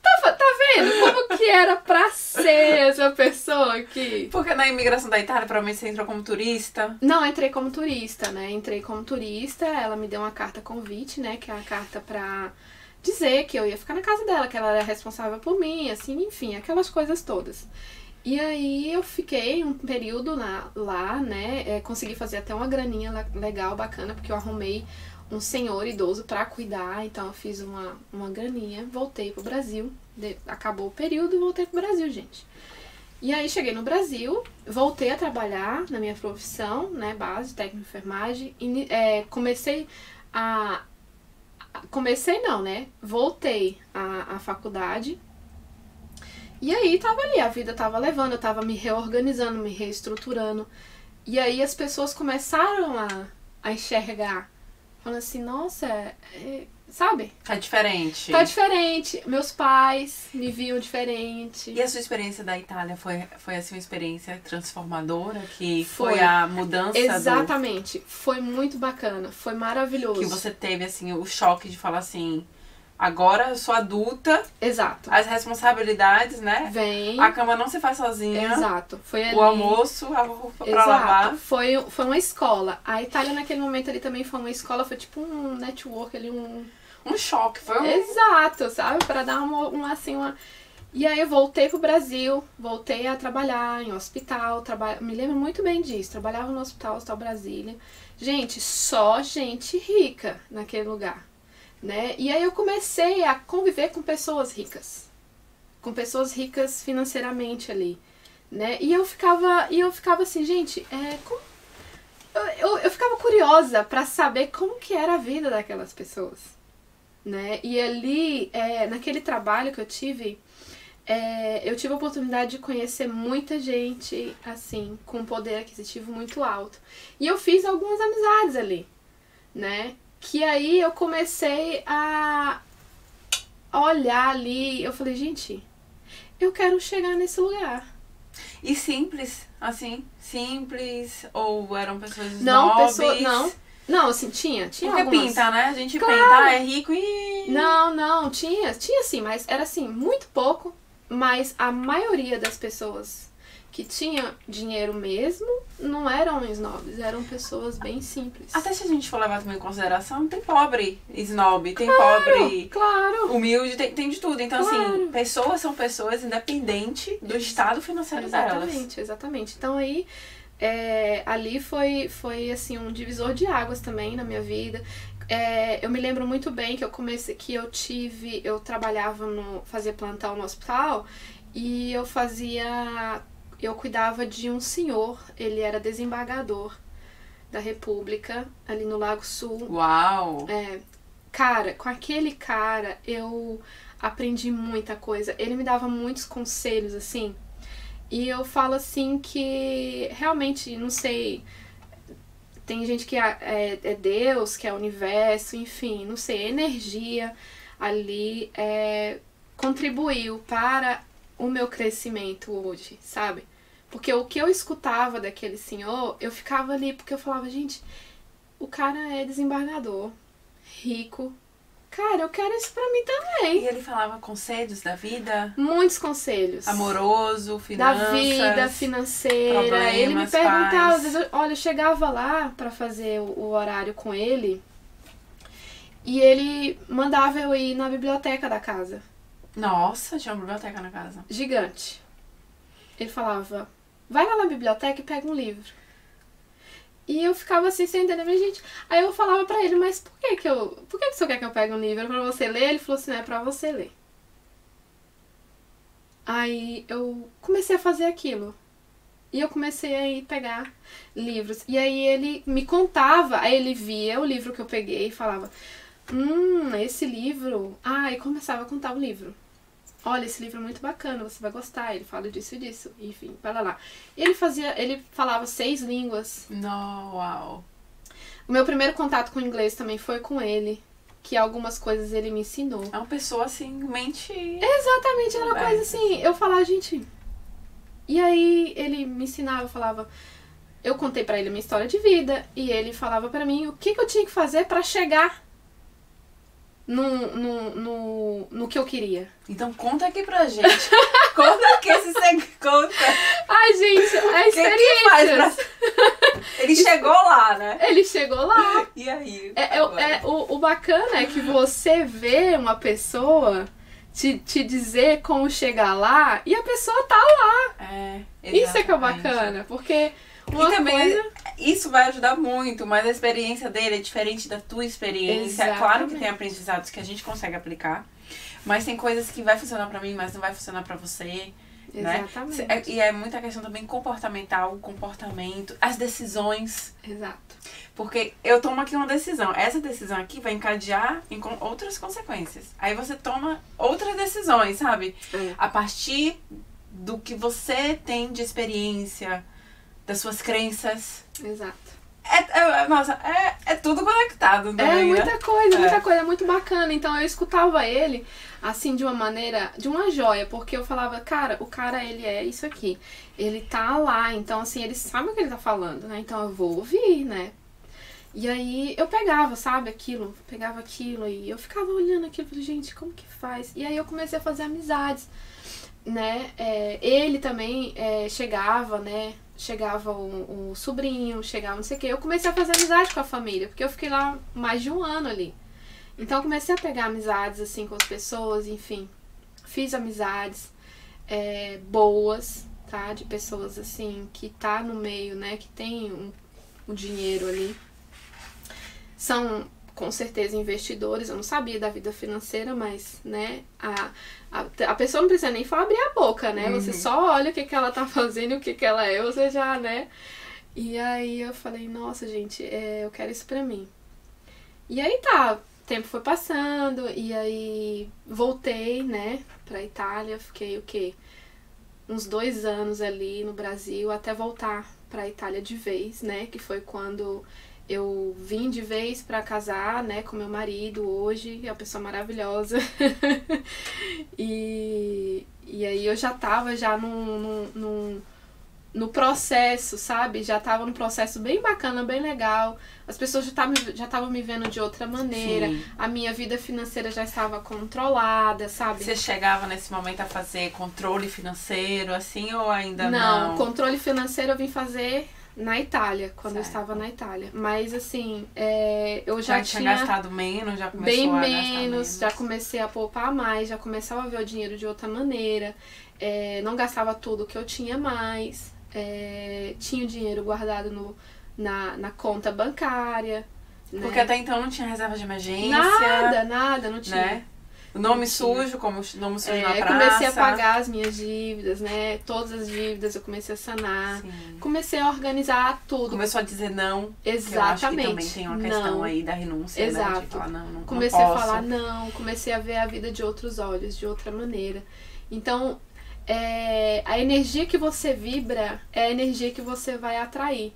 Tá vendo como que era pra ser essa pessoa aqui? Porque na imigração da Itália, provavelmente você entrou como turista. Não, entrei como turista, né? Entrei como turista, ela me deu uma carta convite, né? Que é a carta pra dizer que eu ia ficar na casa dela, que ela era responsável por mim, assim, enfim, aquelas coisas todas. E aí eu fiquei um período lá, né? Consegui fazer até uma graninha legal, bacana, porque eu arrumei um senhor idoso pra cuidar, então eu fiz uma graninha, voltei pro Brasil, acabou o período e voltei pro Brasil, gente. E aí cheguei no Brasil, voltei a trabalhar na minha profissão, né, base, técnico de enfermagem, e voltei à faculdade, e aí tava ali, a vida tava levando, eu tava me reorganizando, me reestruturando, e aí as pessoas começaram a enxergar, falando assim, nossa, sabe? Tá diferente. Tá diferente. Meus pais me viam diferente. E a sua experiência da Itália foi assim, uma experiência transformadora? Que foi a mudança Exatamente. Foi muito bacana. Foi maravilhoso. Que você teve, assim, o choque de falar assim... Agora eu sou adulta. Exato. As responsabilidades, né? Vem. A cama não se faz sozinha. Exato. Foi ali. O almoço, a roupa pra lavar. Foi uma escola. A Itália naquele momento ali também foi uma escola. Foi tipo um network ali, um choque. Foi um... Exato, sabe? Pra dar uma. E aí eu voltei pro Brasil. Voltei a trabalhar em hospital. Me lembro muito bem disso. Trabalhava no Hospital Brasília. Gente, só gente rica naquele lugar. Né? E aí eu comecei a conviver com pessoas ricas financeiramente ali, né? E eu ficava assim, gente, eu ficava curiosa pra saber como que era a vida daquelas pessoas, né? E ali, naquele trabalho que eu tive a oportunidade de conhecer muita gente, assim, com poder aquisitivo muito alto. E eu fiz algumas amizades ali, né? Que aí eu comecei a olhar ali, eu falei, gente, eu quero chegar nesse lugar. E simples, assim, simples, ou eram pessoas Não, nobres? não, assim, tinha Porque algumas. pinta, né? A gente pinta, é rico e... Não, tinha sim, mas era assim, muito pouco, mas a maioria das pessoas que tinha dinheiro mesmo não eram snobs, eram pessoas bem simples. Até se a gente for levar também em consideração, tem pobre snob, tem pobre Claro. humilde, tem de tudo. Então, Claro. assim, pessoas são pessoas independente do estado financeiro delas. Exatamente. Então aí, ali foi assim, um divisor de águas também na minha vida. Eu me lembro muito bem que eu trabalhava fazia plantão no hospital e eu cuidava de um senhor, ele era desembargador da República, ali no Lago Sul. Uau! Cara, com aquele cara eu aprendi muita coisa. Ele me dava muitos conselhos, assim. E eu falo assim que realmente, não sei, tem gente que é Deus, que é o universo, enfim, não sei, energia ali contribuiu para o meu crescimento hoje, sabe? Porque o que eu escutava daquele senhor, eu ficava ali porque eu falava, gente, o cara é desembargador, rico. Cara, eu quero isso pra mim também. E ele falava conselhos da vida? Muitos conselhos. Amoroso, finanças. Da vida, financeira. Problemas, Ele me perguntava, pais. às vezes, olha, eu chegava lá pra fazer o horário com ele e ele mandava eu ir na biblioteca da casa. Nossa, tinha uma biblioteca na casa. Gigante. Ele falava, vai lá na biblioteca e pega um livro. E eu ficava assim, sem entender, mas gente... Aí eu falava pra ele, mas por que o senhor quer que eu pegue um livro? É pra você ler? Ele falou assim, não, é pra você ler. Aí eu comecei a fazer aquilo. E eu comecei a ir pegar livros. E aí ele me contava, aí ele via o livro que eu peguei e falava, esse livro... e começava a contar o livro. Olha, esse livro é muito bacana, você vai gostar, ele fala disso e disso, enfim, para lá. Ele falava 6 línguas. Uau! O meu primeiro contato com o inglês também foi com ele, que algumas coisas ele me ensinou. É uma pessoa assim, mente... Exatamente, era uma coisa assim, eu falava, gente... E aí ele me ensinava, falava... Eu contei pra ele a minha história de vida, e ele falava pra mim o que eu tinha que fazer pra chegar no que eu queria. Então conta aqui pra gente. Conta aqui esse conta. Ai, gente, a experiência. Ele chegou lá, né? Ele chegou lá. E aí? O bacana é que você vê uma pessoa te dizer como chegar lá e a pessoa tá lá. Isso é que é bacana, porque uma e também coisa... isso vai ajudar muito, mas a experiência dele é diferente da tua experiência. Exatamente. Claro que tem aprendizados que a gente consegue aplicar, mas tem coisas que vai funcionar pra mim, mas não vai funcionar pra você. Exatamente. Né? E é muita questão também comportamental, o comportamento, as decisões. Exato. Porque eu tomo aqui uma decisão. Essa decisão aqui vai encadear em outras consequências. Aí você toma outras decisões, sabe? A partir do que você tem de experiência, das suas crenças. Exato. Nossa, é tudo conectado também, muita coisa, é muito bacana. Então eu escutava ele, assim, de uma maneira, de uma joia, porque eu falava, cara, o cara, ele é isso aqui. Ele tá lá, então, assim, ele sabe o que ele tá falando, né? Então eu vou ouvir, né? E aí eu pegava, sabe, pegava aquilo e eu ficava olhando aquilo, falei, gente, como que faz? E aí eu comecei a fazer amizades, né? Ele também chegava, né? Chegava o sobrinho, chegava não sei o que. Eu comecei a fazer amizade com a família, porque eu fiquei lá mais de 1 ano ali. Então eu comecei a pegar amizades, assim, com as pessoas, enfim. Fiz amizades boas, tá? De pessoas, assim, que tá no meio, né? Que tem o dinheiro ali. São, com certeza, investidores. Eu não sabia da vida financeira, mas, né? A pessoa não precisa nem abrir a boca, né? Você só olha o que ela tá fazendo e o que ela é, você já, né? E aí eu falei, nossa, gente, eu quero isso pra mim. E aí tá, o tempo foi passando, e aí voltei, né, pra Itália, fiquei o quê? Uns 2 anos ali no Brasil, até voltar pra Itália de vez, né? Que foi quando Eu vim de vez pra casar, né, com meu marido hoje, é uma pessoa maravilhosa. E aí eu já tava já no processo, sabe? Já tava num processo bem bacana, bem legal. As pessoas já estavam me vendo de outra maneira. Sim. A minha vida financeira já estava controlada, sabe? Você chegava nesse momento a fazer controle financeiro, assim, ou ainda não? Não, controle financeiro eu vim fazer na Itália, quando eu Certo. estava na Itália. Mas assim, eu já tinha gastado menos, já começou bem a gastar menos, já comecei a poupar mais, já começava a ver o dinheiro de outra maneira. Não gastava tudo que eu tinha mais. Tinha o dinheiro guardado na conta bancária. Né? Porque até então não tinha reserva de emergência. Nada, não tinha. Né? O nome sujo, como o nome sujo na Eu praça. comecei a pagar as minhas dívidas, né? Todas as dívidas eu comecei a sanar. Sim. Comecei a organizar tudo. Começou a dizer não. Exatamente. Que eu acho que também tem uma questão não. aí da renúncia, Exato. né? De falar, não Comecei posso. a falar não, comecei a ver a vida de outros olhos, de outra maneira. Então, a energia que você vibra é a energia que você vai atrair.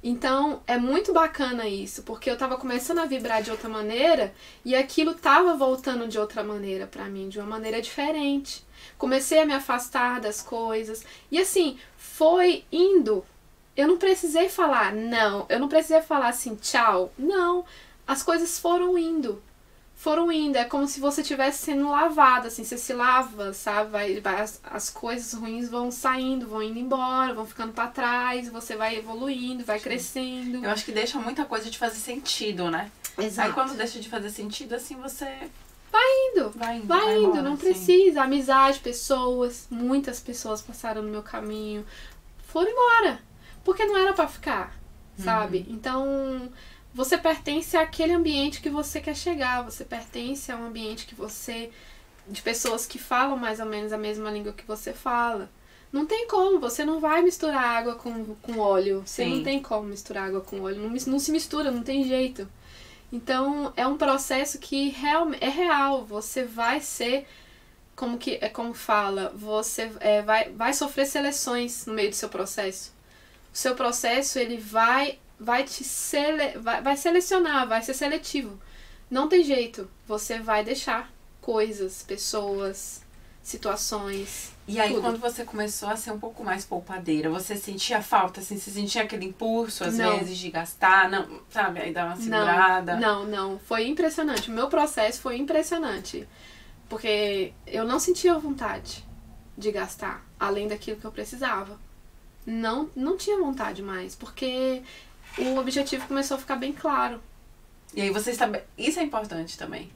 Então, é muito bacana isso, porque eu tava começando a vibrar de outra maneira e aquilo tava voltando de outra maneira pra mim, de uma maneira diferente. Comecei a me afastar das coisas e assim, foi indo. Eu não precisei falar não, eu não precisei falar assim, tchau. Não, as coisas foram indo. É como se você estivesse sendo lavado, assim, você se lava, sabe? As coisas ruins vão saindo, vão indo embora, vão ficando pra trás, você vai evoluindo, vai crescendo. Eu acho que deixa muita coisa de fazer sentido, né? Exato. Aí quando deixa de fazer sentido, assim, você Vai indo, embora, não assim. precisa. Amizade, pessoas, muitas pessoas passaram no meu caminho, foram embora, porque não era pra ficar, sabe? Então, você pertence àquele ambiente que você quer chegar, você pertence a um ambiente de pessoas que falam mais ou menos a mesma língua que você fala. Não tem como, você não vai misturar água com óleo, você Sim. não tem como misturar água com óleo, não se mistura, não tem jeito. Então, é um processo que é real, você vai ser, como fala, você vai sofrer seleções no meio do seu processo. O seu processo, ele vai selecionar, vai ser seletivo. Não tem jeito, você vai deixar coisas, pessoas, situações. E aí, tudo. quando você começou a ser um pouco mais poupadeira, você sentia falta, assim, você sentia aquele impulso, às Não. vezes, de gastar, não, sabe? Aí dá uma segurada. Não, foi impressionante. O meu processo foi impressionante. Porque eu não sentia vontade de gastar, além daquilo que eu precisava. Não tinha vontade mais, porque o objetivo começou a ficar bem claro. E aí você isso é importante também.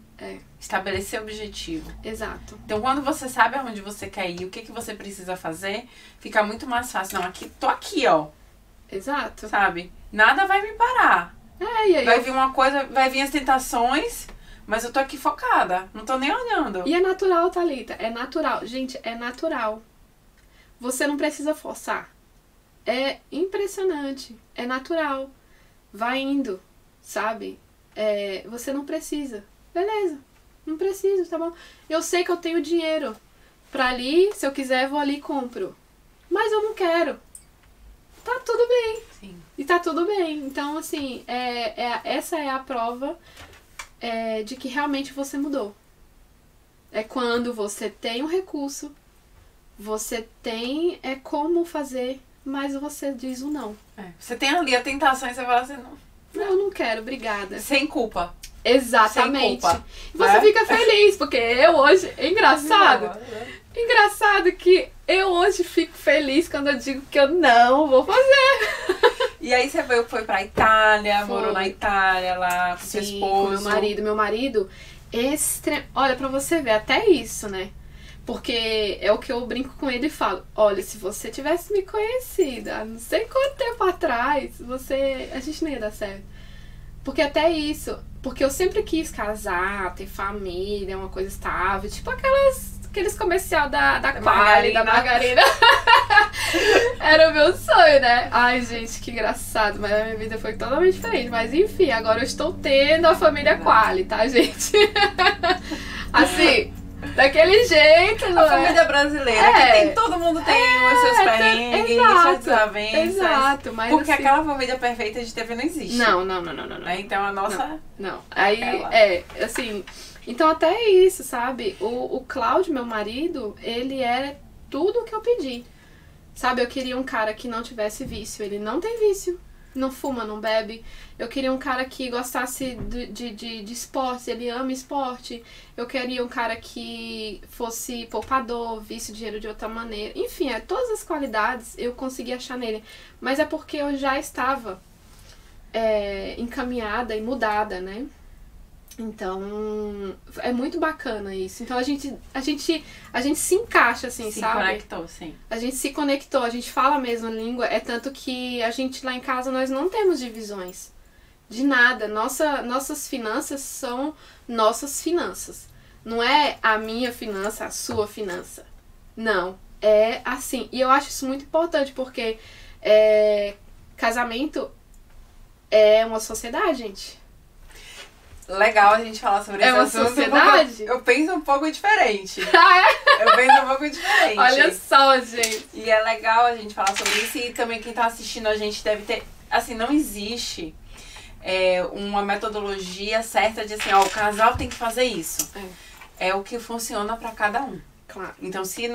Estabelecer objetivo. Exato. Então, quando você sabe aonde você quer ir, o que você precisa fazer, fica muito mais fácil. Não, tô aqui, ó. Exato. Sabe? Nada vai me parar. E aí Vai vir uma coisa, vai vir as tentações, mas eu tô aqui focada. Não tô nem olhando. E é natural, Thalita. É natural. Gente, é natural. Você não precisa forçar. É impressionante. É natural. Vai indo, sabe? Você não precisa. Beleza. Não preciso, tá bom? Eu sei que eu tenho dinheiro pra ali. Se eu quiser, eu vou ali e compro. Mas eu não quero. Tá tudo bem. Sim. E tá tudo bem. Então, assim, essa é a prova de que realmente você mudou. É quando você tem um recurso, você tem como fazer, mas você diz o não. Você tem ali a tentação e você fala assim, não. Eu não quero, obrigada. Sem culpa. Exatamente. Sem culpa, E você fica feliz, porque eu hoje... É engraçado. Engraçado que eu hoje fico feliz quando eu digo que eu não vou fazer. E aí você foi pra Itália, morou na Itália lá com seu esposo. Com meu marido. Meu marido, olha, pra você ver, até isso, né? Porque é o que eu brinco com ele e falo, olha, se você tivesse me conhecido há não sei quanto tempo atrás, a gente não ia dar certo. Porque até isso, porque eu sempre quis casar, ter família, uma coisa estável, tipo aqueles comercial da Quali, da Margarina. Era o meu sonho, né? Ai, gente, que engraçado, mas a minha vida foi totalmente diferente. Mas enfim, agora eu estou tendo a família Quali, tá, gente? Assim, daquele jeito, não A é? família brasileira, que tem, todo mundo tem os seus perrengues, suas desavenças. Exato, mas porque assim... aquela família perfeita de TV não existe. Não. Né? Então a nossa... Não. Aí, assim... Então até é isso, sabe? O Cláudio, meu marido, ele era tudo o que eu pedi. Sabe, eu queria um cara que não tivesse vício. Ele não tem vício. Não fuma, não bebe. Eu queria um cara que gostasse de esporte, ele ama esporte. Eu queria um cara que fosse poupador, visse o dinheiro de outra maneira. Enfim, todas as qualidades eu consegui achar nele. Mas é porque eu já estava encaminhada e mudada, né? Então, é muito bacana isso. Então a gente se encaixa, assim, sabe? Se conectou, sim. A gente se conectou, a gente fala a mesma língua, é tanto que a gente lá em casa nós não temos divisões de nada. Nossas finanças são nossas finanças. Não é a minha finança, a sua finança. Não, é assim. E eu acho isso muito importante porque casamento é uma sociedade, gente. Legal a gente falar sobre esse assunto. É uma sociedade? Eu penso um pouco diferente. Ah, Eu penso um pouco diferente. Olha só, gente. E é legal a gente falar sobre isso. E também quem tá assistindo a gente deve ter... Assim, não existe uma metodologia certa de assim, ó, o casal tem que fazer isso. É o que funciona pra cada um. Claro. Então, se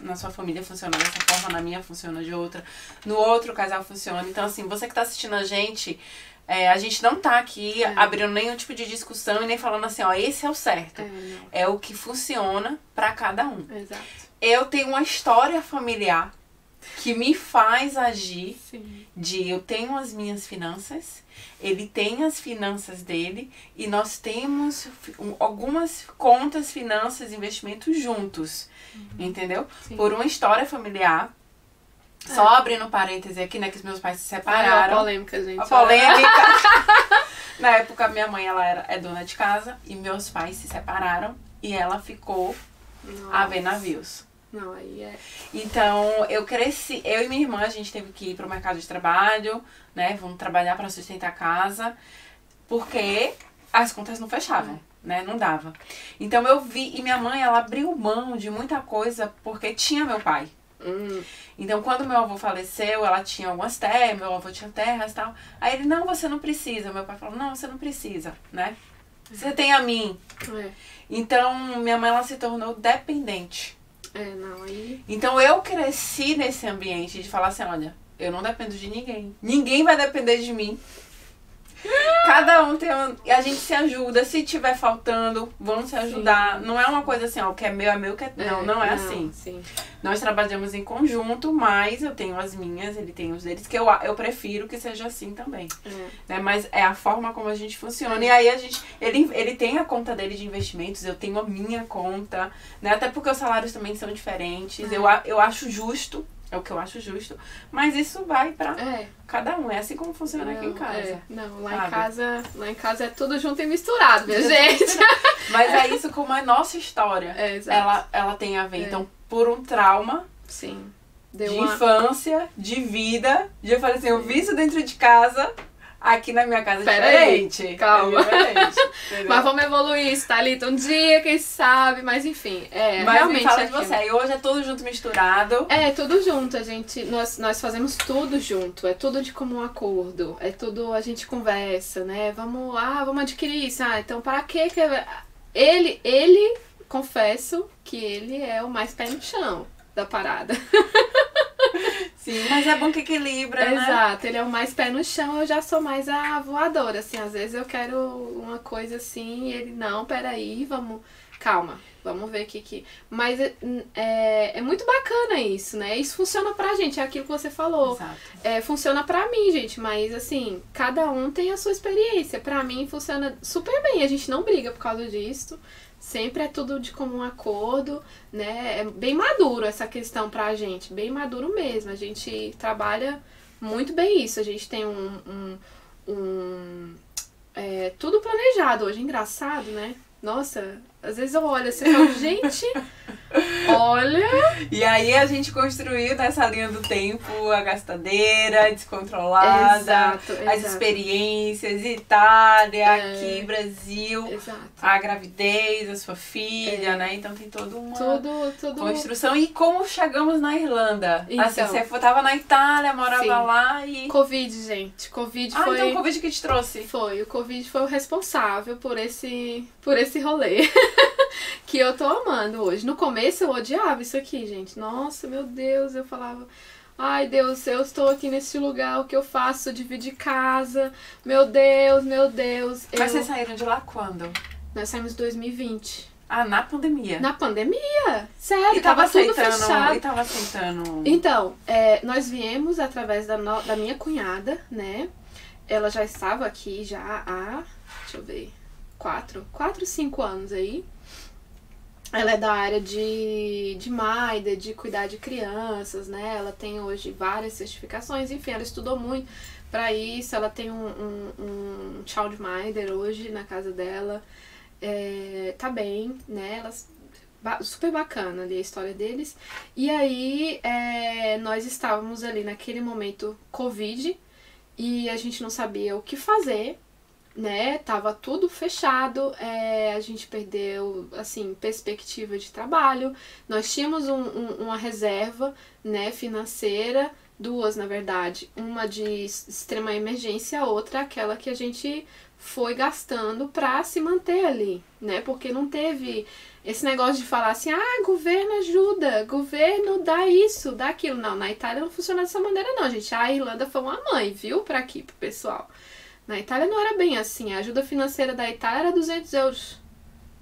na sua família funciona dessa forma, na minha funciona de outra, no outro casal funciona. Então, assim, você que tá assistindo a gente não tá aqui abrindo nenhum tipo de discussão e nem falando assim, ó, esse é o certo. É o que funciona pra cada um. Exato. Eu tenho uma história familiar que me faz agir. Sim. Eu tenho as minhas finanças, ele tem as finanças dele e nós temos algumas contas, finanças, investimentos juntos, entendeu? Sim. Por uma história familiar. Só abrindo parêntese aqui, né, que os meus pais se separaram. A polêmica, gente. A polêmica. Na época, minha mãe, ela é dona de casa e meus pais se separaram e ela ficou a ver navios. Não, aí é... Então, eu cresci, eu e minha irmã, a gente teve que ir pro mercado de trabalho, né, vamos trabalhar para sustentar a casa, porque as contas não fechavam, né, não dava. Então, eu vi, e minha mãe, ela abriu mão de muita coisa porque tinha meu pai. Então, quando meu avô faleceu, ela tinha algumas terras, meu avô tinha terras e tal. Aí ele, não, você não precisa. Meu pai falou, não, você não precisa, né? Você tem a mim. Então, minha mãe, ela se tornou dependente. Então, eu cresci nesse ambiente de falar assim, olha, eu não dependo de ninguém. Ninguém vai depender de mim. Cada um tem e a gente se ajuda. Se tiver faltando, vamos se ajudar. Sim. Não é uma coisa assim, ó, o que é meu, o que é... Não é assim. Sim. Nós trabalhamos em conjunto, mas eu tenho as minhas, ele tem os deles, que eu prefiro que seja assim também. Né? Mas é a forma como a gente funciona. E aí ele tem a conta dele de investimentos, eu tenho a minha conta, né? Até porque os salários também são diferentes. Eu acho justo. É o que eu acho justo. Mas isso vai pra cada um. É assim como funciona aqui em casa. Não, lá em casa é tudo junto e misturado, minha gente. Mas é isso como é nossa história. Ela tem a ver. Então, por um trauma de infância, de vida, eu falei assim, eu vi isso dentro de casa. Aqui na minha casa é diferente. Aí, calma. Mas vamos evoluir isso, Thalita. Um dia, quem sabe, mas enfim. Mas realmente. Me fala de você. E hoje é tudo junto, misturado. É, tudo junto. Nós fazemos tudo junto. É tudo de comum acordo. É tudo, a gente conversa, né? Vamos adquirir isso. Então para quê? Ele, confesso que ele é o mais pé no chão da parada. Sim, mas é bom que equilibra, né? Exato, ele é o mais pé no chão, eu já sou mais a voadora, assim, às vezes eu quero uma coisa assim e ele, não, peraí, calma, vamos ver o que... Mas é muito bacana isso, né? Isso funciona pra gente, é aquilo que você falou. Exato. Funciona pra mim, gente, mas assim, cada um tem a sua experiência. Pra mim funciona super bem, a gente não briga por causa disso. Sempre é tudo de comum acordo, né? É bem maduro essa questão pra gente, bem maduro mesmo. A gente trabalha muito bem isso. A gente tem tudo planejado hoje. Engraçado, né? Nossa, Às vezes eu olho assim e falo, gente, olha... E aí a gente construiu nessa linha do tempo a gastadeira descontrolada, Exato, as exato. experiências, Itália, aqui, Brasil, Exato. a gravidez, a sua filha, né? Então tem toda uma Tudo... construção. E como chegamos na Irlanda? Então. Assim, você tava na Itália, morava Sim. lá e... Covid, gente. Covid foi... então o Covid que te trouxe. Foi, o Covid foi o responsável por esse rolê que eu tô amando hoje. No começo eu odiava isso aqui, gente. Nossa, meu Deus, eu falava, ai Deus, eu estou aqui nesse lugar, o que eu faço? Dividir casa, meu Deus, meu Deus. Mas vocês saíram de lá quando? Nós saímos em 2020. Ah, na pandemia. Na pandemia, sério, E tava tudo aceitando, fechado. e tava aceitando... Então, nós viemos através da minha cunhada, né? Ela já estava aqui já há, deixa eu ver, 4, 5 anos aí. Ela é da área de MAIDA, de cuidar de crianças, né? Ela tem hoje várias certificações, enfim, ela estudou muito para isso. Ela tem um Child Minder hoje na casa dela. Tá bem, né? Super bacana ali a história deles. E aí, nós estávamos ali naquele momento Covid e a gente não sabia o que fazer, né? Tava tudo fechado, a gente perdeu, assim, perspectiva de trabalho. Nós tínhamos uma reserva, né, financeira, 2, na verdade. Uma de extrema emergência, outra aquela que a gente foi gastando pra se manter ali, né? Porque não teve esse negócio de falar assim, governo ajuda, governo dá isso, dá aquilo. Não, na Itália não funciona dessa maneira não, gente. A Irlanda foi uma mãe, viu? Pra aqui, pro pessoal. Na Itália não era bem assim. A ajuda financeira da Itália era 200 euros.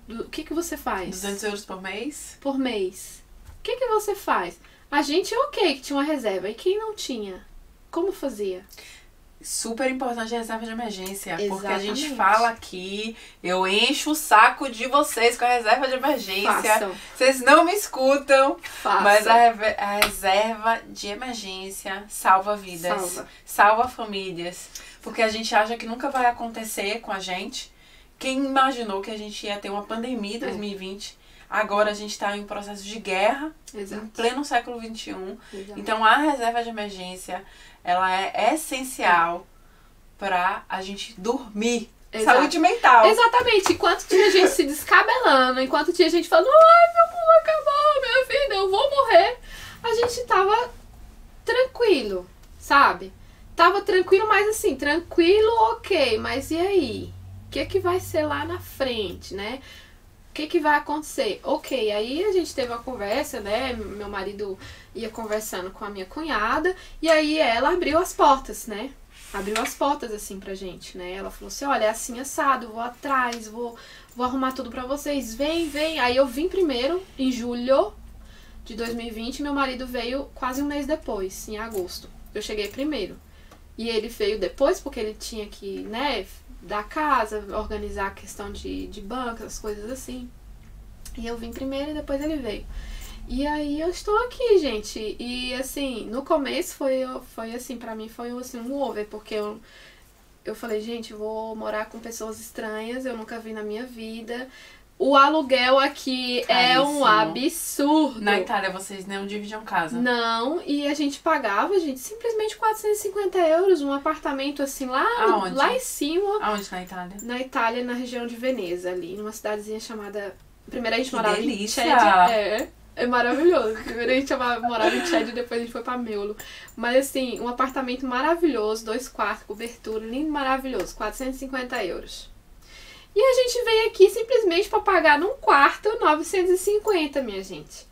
O que você faz? 200 euros por mês? Por mês. O que você faz? A gente, ok, que tinha uma reserva. E quem não tinha? Como fazia? Super importante a reserva de emergência. Exatamente. Porque a gente fala aqui, eu encho o saco de vocês com a reserva de emergência. Façam. Vocês não me escutam. Façam. Mas a reserva de emergência salva vidas. Salva famílias. Porque a gente acha que nunca vai acontecer com a gente. Quem imaginou que a gente ia ter uma pandemia em 2020? Agora a gente está em um processo de guerra. Exato. Em pleno século XXI. Exato. Então a reserva de emergência, ela é essencial pra a gente dormir. Exato. Saúde mental. Exatamente. Enquanto tinha gente se descabelando, enquanto tinha gente falando, ai, meu mundo acabou, minha vida, eu vou morrer, a gente tava tranquilo, sabe? Tava tranquilo, mas assim, tranquilo, ok, mas e aí? O que vai ser lá na frente, né? O que vai acontecer? Ok, aí a gente teve uma conversa, né? Meu marido ia conversando com a minha cunhada e aí ela abriu as portas, né? Abriu as portas assim pra gente, né? Ela falou assim, olha, é assim assado, vou atrás, vou arrumar tudo pra vocês, vem. Aí eu vim primeiro, em julho de 2020, meu marido veio quase um mês depois, em agosto. Eu cheguei primeiro. E ele veio depois porque ele tinha que, né, dar casa, organizar a questão de banco, as coisas assim. E eu vim primeiro e depois ele veio. E aí eu estou aqui, gente. E assim, no começo foi assim, pra mim foi assim, um over, porque eu falei, gente, eu vou morar com pessoas estranhas, eu nunca vi na minha vida. O aluguel aqui é um absurdo. Na Itália vocês não dividiam casa? Não, e a gente pagava, gente, simplesmente 450 euros, um apartamento assim lá em cima. Aonde na Itália? Na Itália, na região de Veneza, ali, numa cidadezinha chamada... Primeiro a gente morava em delícia. Ched. É maravilhoso. Primeiro a gente morava em Ched e depois a gente foi pra Meulo. Mas assim, um apartamento maravilhoso, 2 quartos, cobertura, lindo, maravilhoso, 450 euros. E a gente veio aqui simplesmente pra pagar num quarto 950, minha gente.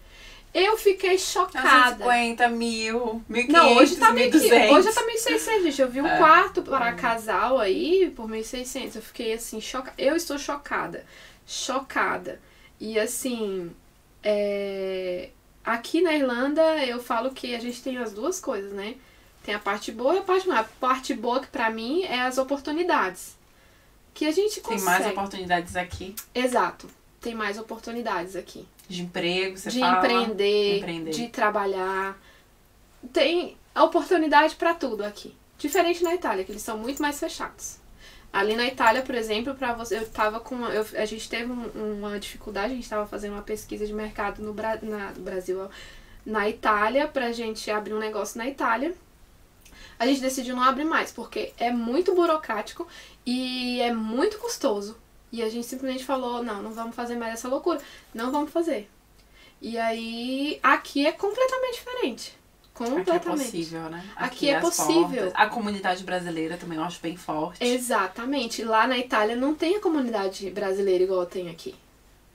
Eu fiquei chocada. 950, 1.000, 1.500, não, hoje tá 1.200. Hoje tá 1.600, gente. Eu vi um quarto para casal aí por 1.600. Eu fiquei assim, chocada. Eu estou chocada. Chocada. E assim, aqui na Irlanda eu falo que a gente tem as duas coisas, né? Tem a parte boa e a parte má. A parte boa que pra mim é as oportunidades. Que a gente consegue. Tem mais oportunidades aqui. Exato. Tem mais oportunidades aqui. De emprego, você de fala. Empreender, de trabalhar. Tem a oportunidade pra tudo aqui. Diferente na Itália, que eles são muito mais fechados. Ali na Itália, por exemplo, para você, eu tava com a gente teve uma dificuldade, a gente estava fazendo uma pesquisa de mercado no Brasil, ó, na Itália, pra gente abrir um negócio na Itália. A gente decidiu não abrir mais, porque é muito burocrático e é muito custoso. E a gente simplesmente falou, não vamos fazer mais essa loucura. Não vamos fazer. E aí, aqui é completamente diferente. Completamente. Aqui é possível, né? Aqui é possível. Portas. A comunidade brasileira também eu acho bem forte. Exatamente. Lá na Itália não tem a comunidade brasileira igual tem aqui.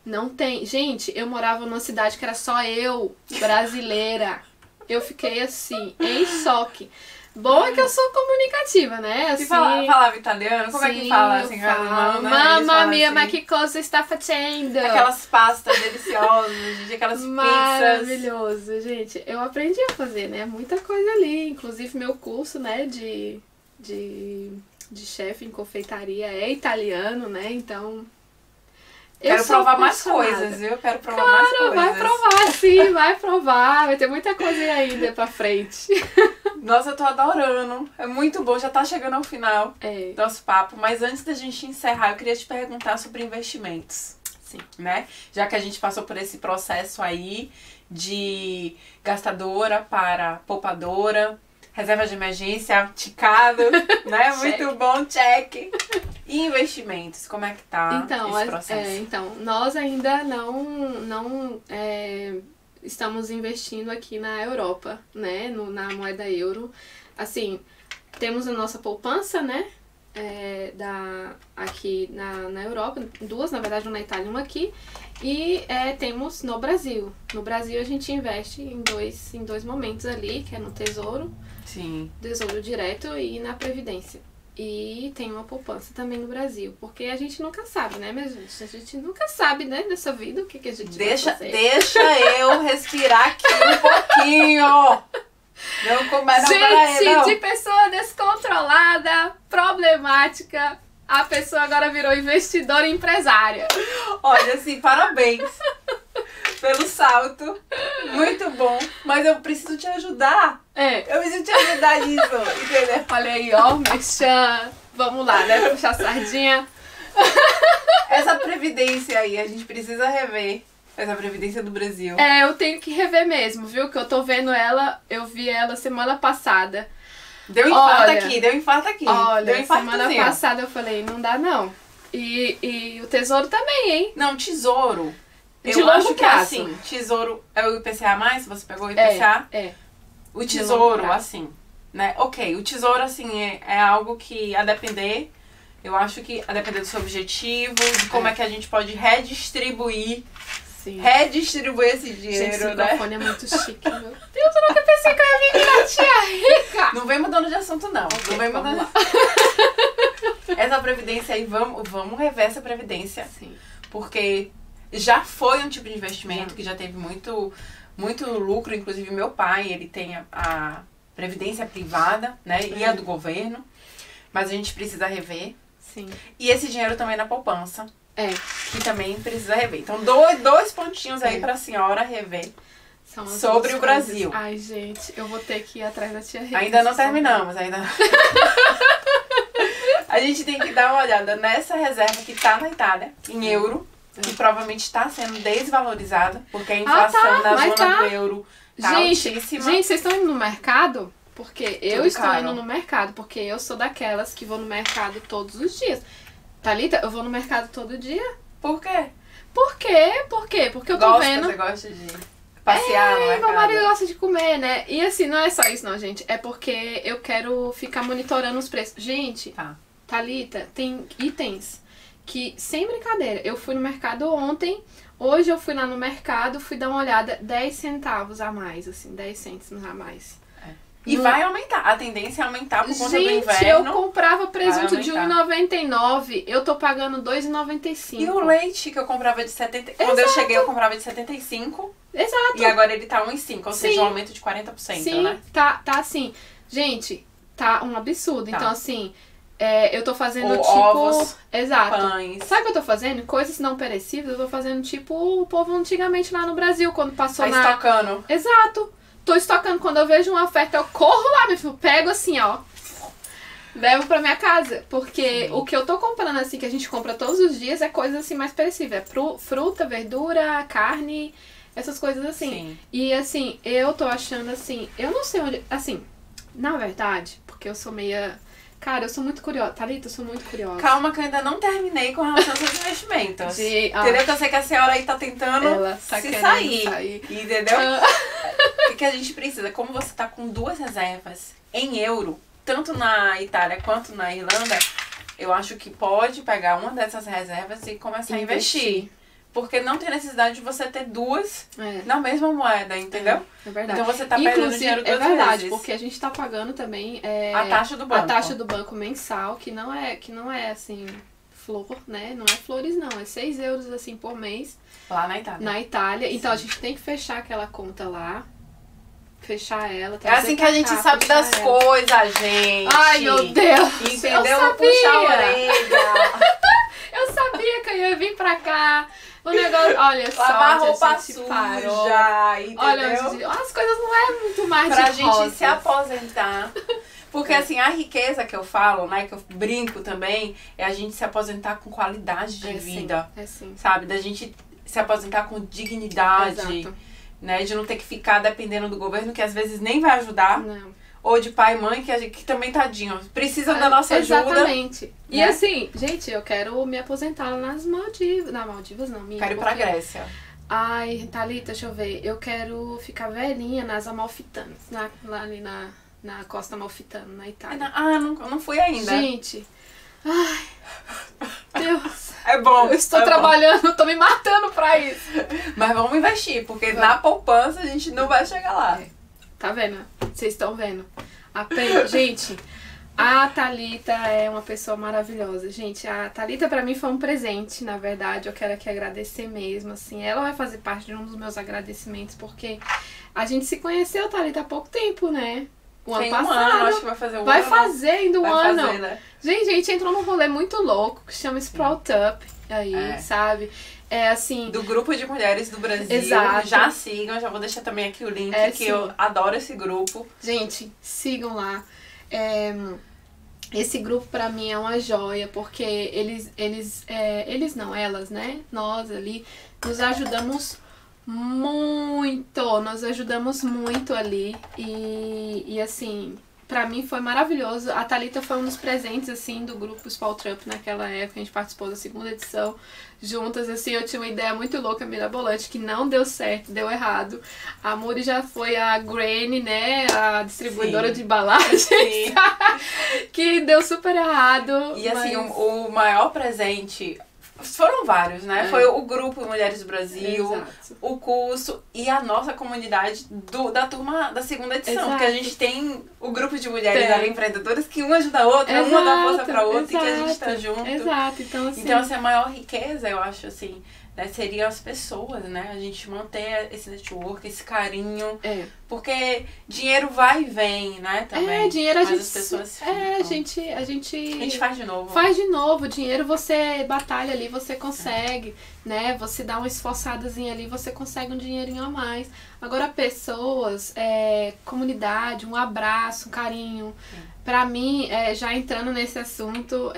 Não tem. Gente, eu morava numa cidade que era só eu, brasileira. Eu fiquei assim, em choque. Bom é que eu sou comunicativa, né? Assim, e falava italiano? Como é que fala? Assim, Mamma mia, ma que cosa está facendo? Aquelas pastas deliciosas, aquelas pizzas. Maravilhoso, gente. Eu aprendi a fazer, né? Muita coisa ali. Inclusive, meu curso, né, de chefe em confeitaria é italiano, né? Então... Quero provar mais coisas, viu? Quero provar mais coisas. Vai provar, sim, vai provar. Vai ter muita coisa ainda pra frente. Nossa, eu tô adorando. É muito bom, já tá chegando ao final do nosso papo. Mas antes da gente encerrar, eu queria te perguntar sobre investimentos. Sim. Né? Já que a gente passou por esse processo aí de gastadora para poupadora, reserva de emergência, ticado, né? Muito bom, check. E investimentos, como é que tá esse processo? Então, nós ainda não estamos investindo aqui na Europa, né? Na moeda euro. Assim, temos a nossa poupança, né? Aqui na Europa, duas, na verdade, uma na Itália e uma aqui. E temos no Brasil. No Brasil a gente investe em dois momentos ali, que é no Tesouro. Sim. Tesouro Direto e na Previdência. E tem uma poupança também no Brasil. Porque a gente nunca sabe, né, minha gente? A gente nunca sabe, né, nessa vida, o que a gente vai fazer. Deixa eu respirar aqui um pouquinho. Não começa Gente, de pessoa descontrolada, problemática, a pessoa agora virou investidora e empresária. Olha, assim, parabéns pelo salto. Muito bom. Mas eu preciso te ajudar. Eu preciso te ajudar nisso, entendeu? Olha aí, ó, merchan. Vamos lá, né? Puxar a sardinha. Essa previdência aí, a gente precisa rever. Essa previdência do Brasil. Eu tenho que rever mesmo, viu? Que eu tô vendo ela, eu vi ela semana passada. Deu infarto aqui. Olha, deu infarto semana passada eu falei, não dá não. E o Tesouro também, hein? Não, Tesouro. De longo prazo. Que é assim, Tesouro é o IPCA+, você pegou o IPCA? O Tesouro, assim, né? Ok, o Tesouro, assim, é algo que, a depender, eu acho que a depender do seu objetivo, de como é que a gente pode redistribuir. Sim. Redistribuir esse dinheiro, gente, esse né? microfone é muito chique, meu Deus, eu nunca pensei que eu ia vir pra tia rica. Não vem mudando de assunto, não. Okay, não vem mudando. Essa previdência aí, vamos rever essa previdência. Sim. Porque já foi um tipo de investimento que já teve muito lucro. Inclusive, meu pai, ele tem a previdência privada, né? E a do governo. Mas a gente precisa rever. Sim. E esse dinheiro também na poupança. Que também precisa rever. Então, dois pontinhos aí pra senhora rever sobre o Brasil. Ai, gente, eu vou ter que ir atrás da tia Rita. Ainda não terminamos, ainda não. A gente tem que dar uma olhada nessa reserva que tá na Itália, em euro, que provavelmente está sendo desvalorizada, porque a inflação na zona do euro tá altíssima. Gente, vocês estão indo no mercado? Porque eu estou caro. indo no mercado, porque eu sou daquelas que vou no mercado todos os dias. Thalita, eu vou no mercado todo dia. Por quê? Por quê? Porque eu tô vendo... Você gosta de passear no mercado? Meu marido gosta de comer, né? E assim, não é só isso não, gente. É porque eu quero ficar monitorando os preços. Gente, Thalita, tem itens que, sem brincadeira, eu fui no mercado ontem, hoje eu fui lá no mercado, fui dar uma olhada, 10 centavos a mais, assim, 10 cêntimos a mais. E vai aumentar. A tendência é aumentar por conta do inverno. Gente, eu comprava presunto de R$1,99. Eu tô pagando R$2,95. E o leite que eu comprava de 70... Quando eu cheguei, eu comprava de 75. Exato. E agora ele tá 1,5. Ou seja, um aumento de 40%, né? Tá assim. Gente, tá um absurdo. Então, assim, eu tô fazendo ovos, exato. Pães. Sabe o que eu tô fazendo? Coisas não perecíveis, eu tô fazendo tipo o povo antigamente lá no Brasil, quando passou tá estocando. Exato. Tô estocando. Quando eu vejo uma oferta, eu corro lá, meu filho. Pego assim, ó. levo pra minha casa. Porque o que eu tô comprando, assim, que a gente compra todos os dias, é coisa, assim, mais perecível. É fruta, verdura, carne, essas coisas assim. Sim. E, assim, eu tô achando, assim, eu não sei onde... Assim, na verdade, porque eu sou meia... Cara, eu sou muito curiosa. Thalita, eu sou muito curiosa. Calma que eu ainda não terminei com relação aos seus investimentos. Entendeu? Que eu sei que a senhora aí tá tentando Ela tá se sair. Entendeu? O que a gente precisa? Como você tá com 2 reservas em euro, tanto na Itália quanto na Irlanda, eu acho que pode pegar uma dessas reservas e começar a investir. Porque não tem necessidade de você ter 2 na mesma moeda, entendeu? É verdade. Então você tá perdendo dinheiro 2 vezes. É verdade, porque a gente tá pagando também a taxa do banco. A taxa do banco mensal, que não é assim, flor, né? Não é flores, não. É 6 euros, assim, por mês. Lá na Itália. Na Itália. Então a gente tem que fechar aquela conta lá. Fechar ela. É assim que a gente sabe das coisas, gente. Ai, meu Deus. Entendeu? Vou puxar a orelha. Eu sabia que eu ia vir pra cá. O negócio, olha só, lavar roupa a gente suja, parou. entendeu? Olha, as coisas não é muito mais pra de gente rosas. se aposentar. Porque assim, a riqueza que eu falo, né, que eu brinco também, é a gente se aposentar com qualidade de vida. Sim. Sabe? Da gente se aposentar com dignidade. Exato. Né? De não ter que ficar dependendo do governo, que às vezes nem vai ajudar. Não. Ou de pai e mãe, que também, tadinho, precisam da nossa ajuda. Exatamente. E né? assim, gente, eu quero me aposentar nas Maldivas. Na Maldivas não, minha. Quero ir pra Grécia. Ai, Thalita, deixa eu ver. Eu quero ficar velhinha nas Amalfitanas. Lá ali na Costa Amalfitana, na Itália. Não fui ainda. Gente. Ai, Deus. É bom. Eu estou trabalhando, tô me matando pra isso. Mas vamos investir, porque na poupança a gente não vai chegar lá. Tá vendo? Vocês estão vendo? Gente, a Thalita é uma pessoa maravilhosa. Gente, a Thalita pra mim foi um presente, na verdade. Eu quero aqui agradecer mesmo, assim. Ela vai fazer parte de um dos meus agradecimentos, porque a gente se conheceu, Thalita, há pouco tempo, né? O ano passado. Acho que vai fazer Vai fazer ainda um ano. Fazer, né? Gente, a gente entrou num rolê muito louco, que chama Sprout Up, aí, sabe? É assim... Do grupo de mulheres do Brasil. Exato. Já sigam, já vou deixar também aqui o link, que eu adoro esse grupo. Gente, sigam lá. Esse grupo pra mim é uma joia, porque elas, né? Nós ali, nos ajudamos muito ali. E assim... Pra mim foi maravilhoso. A Thalita foi um dos presentes, assim, do grupo Sprout Up naquela época. A gente participou da 2ª edição juntas, assim. Eu tinha uma ideia muito louca, mirabolante, que não deu certo, deu errado. A Muri já foi a Granny, né? A distribuidora de embalagens. Que deu super errado. E assim, o maior presente... Foram vários, né? Foi o grupo Mulheres do Brasil, o curso e a nossa comunidade da turma da 2ª edição. Porque a gente tem o grupo de mulheres ali empreendedoras que uma ajuda a outra, uma dá força pra outra e que a gente tá junto. Exato, então assim... Então, a maior riqueza, eu acho, assim, né, seriam as pessoas, né? A gente manter esse network, esse carinho. Porque dinheiro vai e vem, né? Também. Dinheiro mas as pessoas ficam. a gente faz de novo. Faz de novo. Dinheiro você batalha ali, você consegue, né? Você dá uma esforçadazinha ali, você consegue um dinheirinho a mais. Agora, pessoas, comunidade, um abraço, um carinho. Pra mim, já entrando nesse assunto,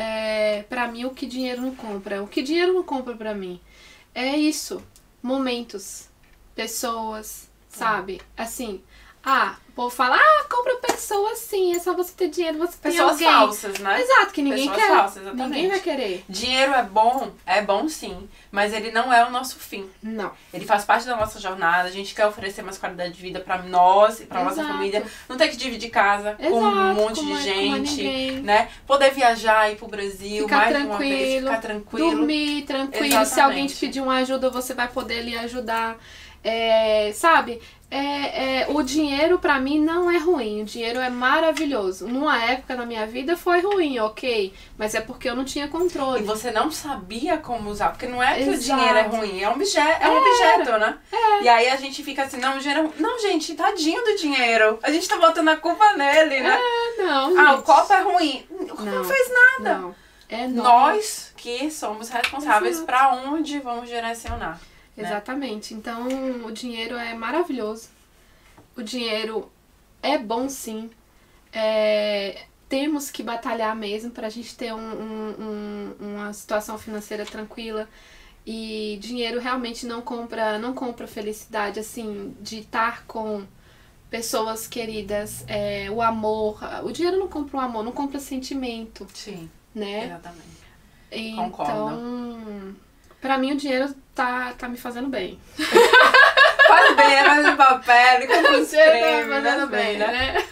pra mim o que dinheiro não compra. O que dinheiro não compra pra mim é isso. Momentos, pessoas, sabe? Assim, o povo fala, compra pessoas sim, é só você ter dinheiro, você tem pessoas alguém. falsas, né? Exato, que ninguém pessoas quer. Falsas, exatamente. Ninguém vai querer. Dinheiro é bom sim, mas ele não é o nosso fim. Não. Ele faz parte da nossa jornada, a gente quer oferecer mais qualidade de vida pra nós e pra nossa família. Não ter que dividir casa com um monte de gente, né? Poder viajar, ir pro Brasil, ficar mais uma vez, ficar tranquilo. Dormir tranquilo. Exatamente. Se alguém te pedir uma ajuda, você vai poder lhe ajudar. Sabe? O dinheiro pra mim não é ruim, o dinheiro é maravilhoso. Numa época na minha vida foi ruim, ok, mas é porque eu não tinha controle. E você não sabia como usar, porque não é que o dinheiro é ruim, é um objeto, né? E aí a gente fica assim, não, o dinheiro não, gente, tadinho do dinheiro, a gente tá botando a culpa nele, né? Não, gente. O copo é ruim, o copo não fez nada. Não. Nós que somos responsáveis pra onde vamos direcionar. Exatamente. Então, o dinheiro é maravilhoso. O dinheiro é bom, sim. temos que batalhar mesmo pra gente ter uma situação financeira tranquila. E dinheiro realmente não compra felicidade, assim, de estar com pessoas queridas, o amor. O dinheiro não compra o amor, não compra sentimento. Sim, né? Exatamente. Então, Concordo. Pra mim o dinheiro tá me fazendo bem. Faz bem, faz um papel, e compra uns Tá me cremes, fazendo faz bem, né? né?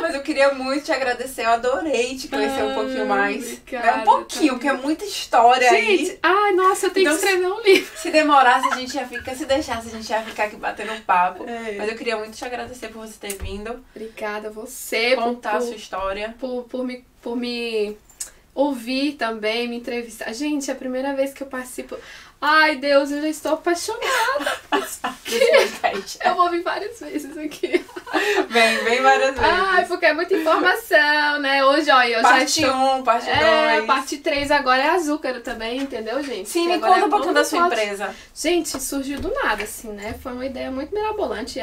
Mas eu queria muito te agradecer, eu adorei te conhecer um pouquinho mais. Obrigada, Um pouquinho, porque é muita história Gente, aí. ai, nossa, eu tenho Então, que escrever um livro. Se demorasse, a gente ia ficar, se deixasse, a gente ia ficar aqui batendo papo. É. Mas eu queria muito te agradecer por você ter vindo, Obrigada a você contar a sua história. por me ouvir também, me entrevistar. Gente, é a primeira vez que eu participo. Ai, Deus, eu já estou apaixonada. Eu vou vir várias vezes aqui. Vem várias vezes. Ai, porque é muita informação, né? Hoje, ó, eu já Parte estou... 1, parte 2. Parte 3 agora é açúcar também, entendeu, gente? Sim, Que me agora conta é um pouquinho da sua pode- empresa. Gente, surgiu do nada, assim, né? Foi uma ideia muito mirabolante.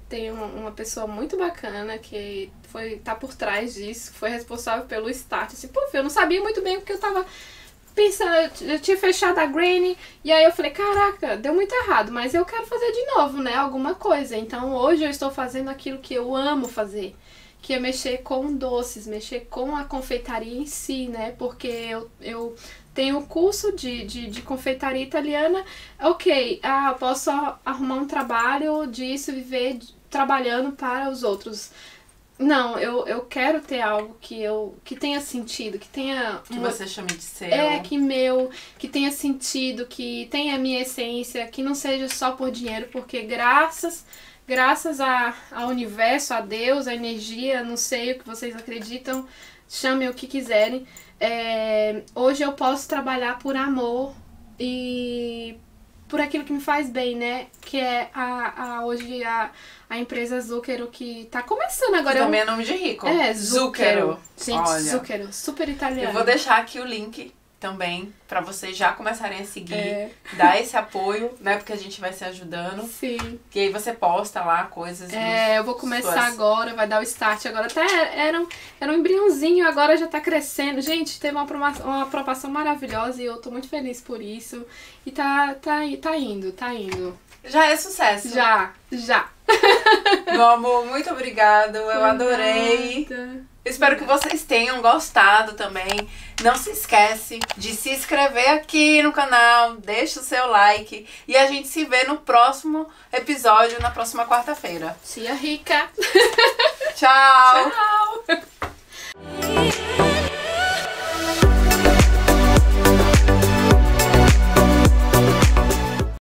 Tem uma pessoa muito bacana que tá por trás disso, foi responsável pelo start. Assim, pô, eu não sabia muito bem o que eu tava pensando. Eu tinha fechado a Granny e aí eu falei, caraca, deu muito errado, mas eu quero fazer de novo, né? Alguma coisa. Então hoje eu estou fazendo aquilo que eu amo fazer, que é mexer com doces, mexer com a confeitaria em si, né? Porque eu tenho curso de confeitaria italiana. Ok, eu posso arrumar um trabalho disso, viver trabalhando para os outros. Não, eu quero ter algo que tenha sentido, que tenha... Que você chame de seu. Que tenha sentido, que tenha a minha essência, que não seja só por dinheiro, porque graças ao universo, a Deus, a energia, não sei o que vocês acreditam, chamem o que quiserem, hoje eu posso trabalhar por amor e por aquilo que me faz bem, né? Que é hoje a empresa Zucchero, que tá começando agora. Também é nome de rico. Zucchero. Gente, Olha, Zucchero, super italiano. eu vou deixar aqui o link também pra vocês já começarem a seguir, dar esse apoio, né? Porque a gente vai se ajudando. Sim. E aí você posta lá coisas. Eu vou começar agora, vai dar o start agora. Até era um embriãozinho, agora já tá crescendo. Gente, teve uma aprovação maravilhosa e eu tô muito feliz por isso. E tá indo. Já é sucesso. Já. Meu amor, muito obrigado. Eu adorei. Espero que vocês tenham gostado também. Não se esquece de se inscrever aqui no canal, deixa o seu like e a gente se vê no próximo episódio, na próxima quarta-feira. Tia Rica. Tchau! Tchau.